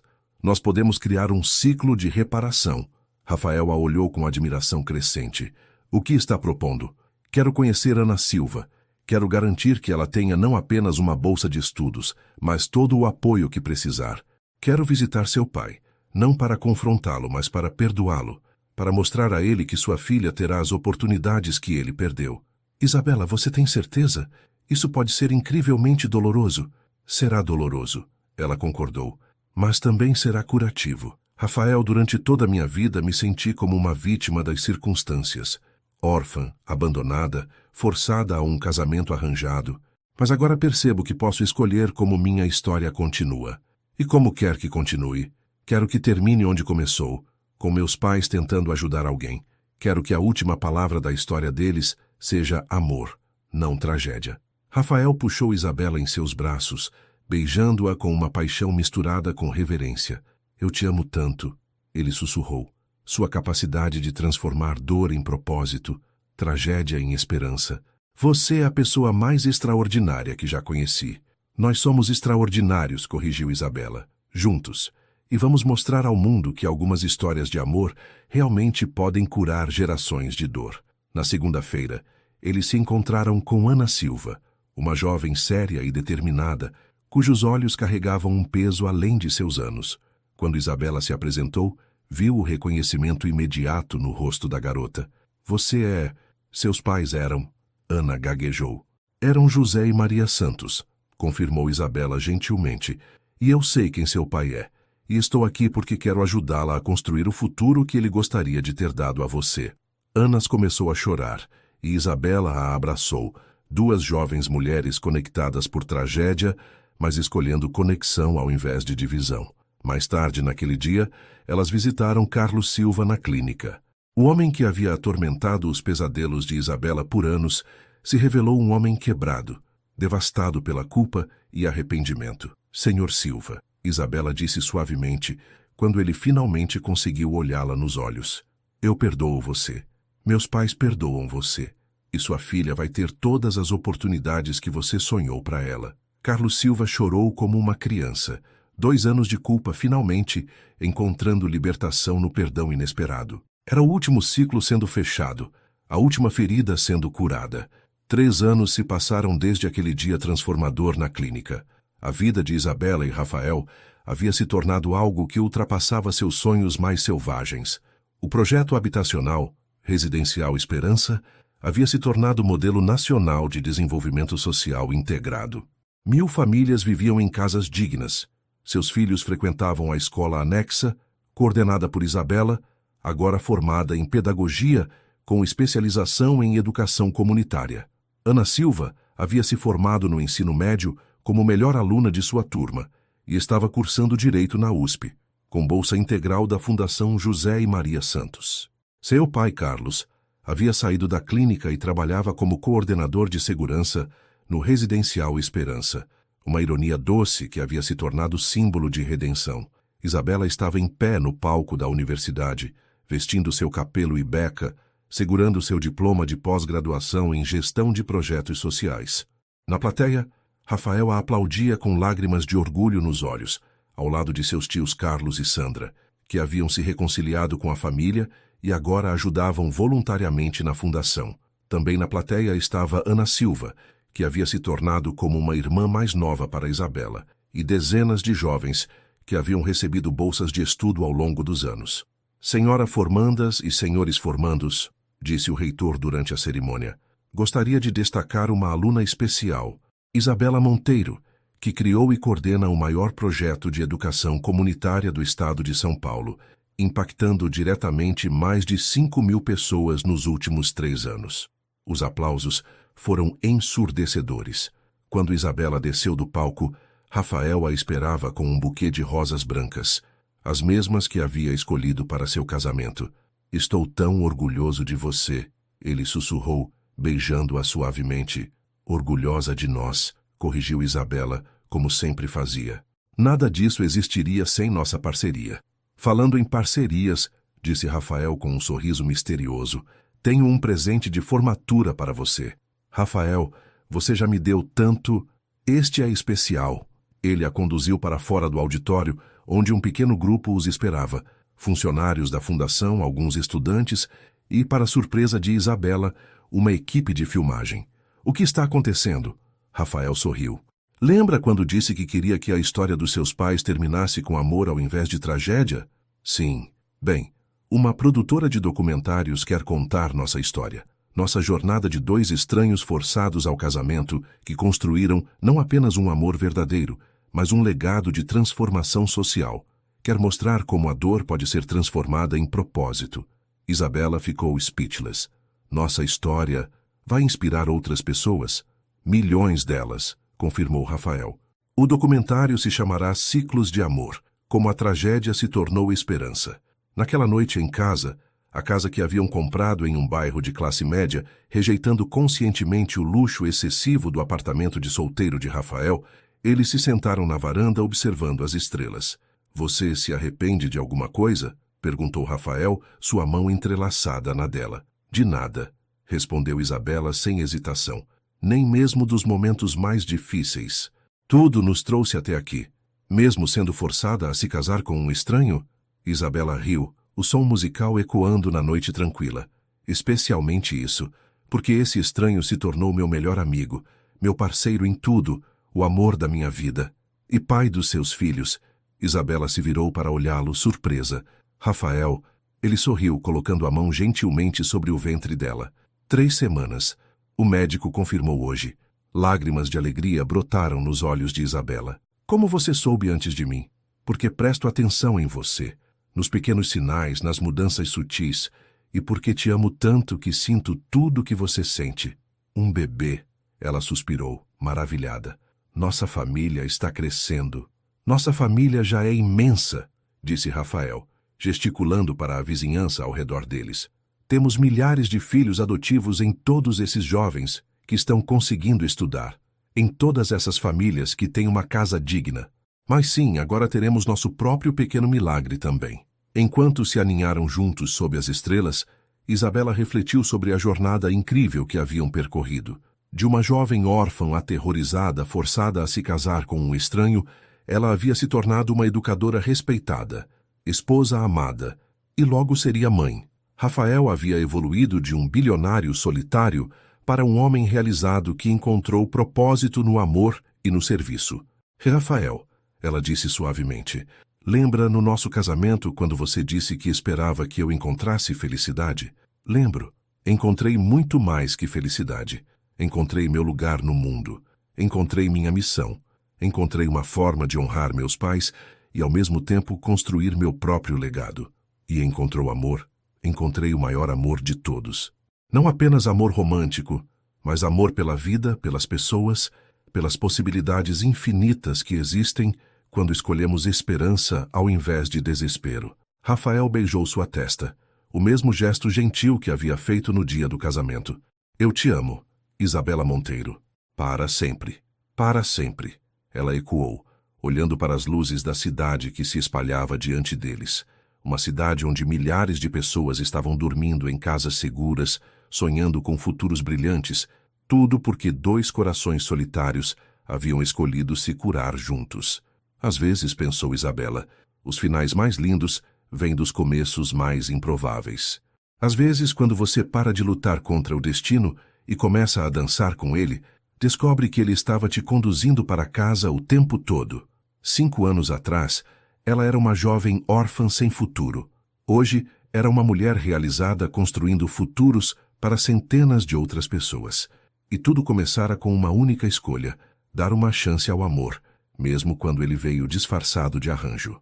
podemos criar um ciclo de reparação. Rafael a olhou com admiração crescente. O que está propondo? Quero conhecer Ana Silva. Quero garantir que ela tenha não apenas uma bolsa de estudos, mas todo o apoio que precisar. Quero visitar seu pai, não para confrontá-lo, mas para perdoá-lo, para mostrar a ele que sua filha terá as oportunidades que ele perdeu. Isabela, você tem certeza? Isso pode ser incrivelmente doloroso. Será doloroso, ela concordou, mas também será curativo. Rafael, durante toda a minha vida me senti como uma vítima das circunstâncias. Órfã, abandonada, forçada a um casamento arranjado. Mas agora percebo que posso escolher como minha história continua. E como quer que continue, quero que termine onde começou, com meus pais tentando ajudar alguém. Quero que a última palavra da história deles seja amor, não tragédia. Rafael puxou Isabela em seus braços, beijando-a com uma paixão misturada com reverência. Eu te amo tanto, ele sussurrou. Sua capacidade de transformar dor em propósito, tragédia em esperança. Você é a pessoa mais extraordinária que já conheci. Nós somos extraordinários, corrigiu Isabela, juntos. E vamos mostrar ao mundo que algumas histórias de amor realmente podem curar gerações de dor. Na segunda-feira, eles se encontraram com Ana Silva, uma jovem séria e determinada, cujos olhos carregavam um peso além de seus anos. Quando Isabela se apresentou, viu o reconhecimento imediato no rosto da garota. Você é... Seus pais eram... Ana gaguejou. Eram José e Maria Santos, confirmou Isabela gentilmente. E eu sei quem seu pai é. E estou aqui porque quero ajudá-la a construir o futuro que ele gostaria de ter dado a você. Ana começou a chorar, e Isabela a abraçou. 2 jovens mulheres conectadas por tragédia, mas escolhendo conexão ao invés de divisão. Mais tarde, naquele dia, elas visitaram Carlos Silva na clínica. O homem que havia atormentado os pesadelos de Isabela por anos se revelou um homem quebrado, devastado pela culpa e arrependimento. Senhor Silva, Isabela disse suavemente, quando ele finalmente conseguiu olhá-la nos olhos. Eu perdoo você. Meus pais perdoam você. E sua filha vai ter todas as oportunidades que você sonhou para ela. Carlos Silva chorou como uma criança. 2 anos de culpa, finalmente, encontrando libertação no perdão inesperado. Era o último ciclo sendo fechado, a última ferida sendo curada. 3 anos se passaram desde aquele dia transformador na clínica. A vida de Isabela e Rafael havia se tornado algo que ultrapassava seus sonhos mais selvagens. O projeto habitacional, Residencial Esperança, havia se tornado modelo nacional de desenvolvimento social integrado. 1000 famílias viviam em casas dignas. Seus filhos frequentavam a escola anexa, coordenada por Isabela, agora formada em pedagogia com especialização em educação comunitária. Ana Silva havia se formado no ensino médio como melhor aluna de sua turma e estava cursando Direito na USP, com bolsa integral da Fundação José e Maria Santos. Seu pai, Carlos, havia saído da clínica e trabalhava como coordenador de segurança no Residencial Esperança, uma ironia doce que havia se tornado símbolo de redenção. Isabela estava em pé no palco da universidade, vestindo seu capelo e beca, segurando seu diploma de pós-graduação em gestão de projetos sociais. Na plateia, Rafael a aplaudia com lágrimas de orgulho nos olhos, ao lado de seus tios Carlos e Sandra, que haviam se reconciliado com a família e agora ajudavam voluntariamente na fundação. Também na plateia estava Ana Silva, que havia se tornado como uma irmã mais nova para Isabela, e dezenas de jovens que haviam recebido bolsas de estudo ao longo dos anos. Senhora formandas e senhores formandos, disse o reitor durante a cerimônia, gostaria de destacar uma aluna especial, Isabela Monteiro, que criou e coordena o maior projeto de educação comunitária do estado de São Paulo, impactando diretamente mais de 5.000 pessoas nos últimos 3 anos. Os aplausos foram ensurdecedores. Quando Isabela desceu do palco, Rafael a esperava com um buquê de rosas brancas, as mesmas que havia escolhido para seu casamento. Estou tão orgulhoso de você, ele sussurrou, beijando-a suavemente. Orgulhosa de nós, corrigiu Isabela, como sempre fazia. Nada disso existiria sem nossa parceria. Falando em parcerias, disse Rafael com um sorriso misterioso, tenho um presente de formatura para você. Rafael, você já me deu tanto. Este é especial. Ele a conduziu para fora do auditório, onde um pequeno grupo os esperava, funcionários da fundação, alguns estudantes e, para surpresa de Isabela, uma equipe de filmagem. O que está acontecendo? Rafael sorriu. Lembra quando disse que queria que a história dos seus pais terminasse com amor ao invés de tragédia? Sim. Bem, uma produtora de documentários quer contar nossa história. Nossa jornada de 2 estranhos forçados ao casamento que construíram não apenas um amor verdadeiro, mas um legado de transformação social. Quer mostrar como a dor pode ser transformada em propósito. Isabela ficou speechless. Nossa história vai inspirar outras pessoas? Milhões delas, confirmou Rafael. O documentário se chamará Ciclos de Amor, como a tragédia se tornou esperança. Naquela noite em casa, a casa que haviam comprado em um bairro de classe média, rejeitando conscientemente o luxo excessivo do apartamento de solteiro de Rafael, eles se sentaram na varanda observando as estrelas. Você se arrepende de alguma coisa? Perguntou Rafael, sua mão entrelaçada na dela. De nada, respondeu Isabela sem hesitação. Nem mesmo dos momentos mais difíceis. Tudo nos trouxe até aqui. Mesmo sendo forçada a se casar com um estranho? Isabela riu, o som musical ecoando na noite tranquila. Especialmente isso, porque esse estranho se tornou meu melhor amigo, meu parceiro em tudo, o amor da minha vida. E pai dos seus filhos. Isabela se virou para olhá-lo, surpresa. Rafael, ele sorriu, colocando a mão gentilmente sobre o ventre dela. 3 semanas. O médico confirmou hoje. Lágrimas de alegria brotaram nos olhos de Isabela. Como você soube antes de mim? Porque presto atenção em você, nos pequenos sinais, nas mudanças sutis, e porque te amo tanto que sinto tudo o que você sente. Um bebê, ela suspirou, maravilhada. Nossa família está crescendo. Nossa família já é imensa, disse Rafael, gesticulando para a vizinhança ao redor deles. Temos milhares de filhos adotivos em todos esses jovens que estão conseguindo estudar, em todas essas famílias que têm uma casa digna. Mas sim, agora teremos nosso próprio pequeno milagre também. Enquanto se aninharam juntos sob as estrelas, Isabela refletiu sobre a jornada incrível que haviam percorrido. De uma jovem órfã aterrorizada, forçada a se casar com um estranho, ela havia se tornado uma educadora respeitada, esposa amada, e logo seria mãe. Rafael havia evoluído de um bilionário solitário para um homem realizado que encontrou propósito no amor e no serviço. Rafael, ela disse suavemente, lembra no nosso casamento quando você disse que esperava que eu encontrasse felicidade? Lembro. Encontrei muito mais que felicidade. Encontrei meu lugar no mundo. Encontrei minha missão. Encontrei uma forma de honrar meus pais e, ao mesmo tempo, construir meu próprio legado. E encontrou amor. Encontrei o maior amor de todos. Não apenas amor romântico, mas amor pela vida, pelas pessoas, pelas possibilidades infinitas que existem quando escolhemos esperança ao invés de desespero. Rafael beijou sua testa, o mesmo gesto gentil que havia feito no dia do casamento. Eu te amo, Isabela Monteiro. Para sempre. Para sempre. Ela ecoou, olhando para as luzes da cidade que se espalhava diante deles. Uma cidade onde milhares de pessoas estavam dormindo em casas seguras, sonhando com futuros brilhantes, tudo porque dois corações solitários haviam escolhido se curar juntos. Às vezes, pensou Isabela, os finais mais lindos vêm dos começos mais improváveis. Às vezes, quando você para de lutar contra o destino e começa a dançar com ele, descobre que ele estava te conduzindo para casa o tempo todo. 5 anos atrás, ela era uma jovem órfã sem futuro. Hoje, era uma mulher realizada construindo futuros para centenas de outras pessoas. E tudo começara com uma única escolha: dar uma chance ao amor, mesmo quando ele veio disfarçado de arranjo.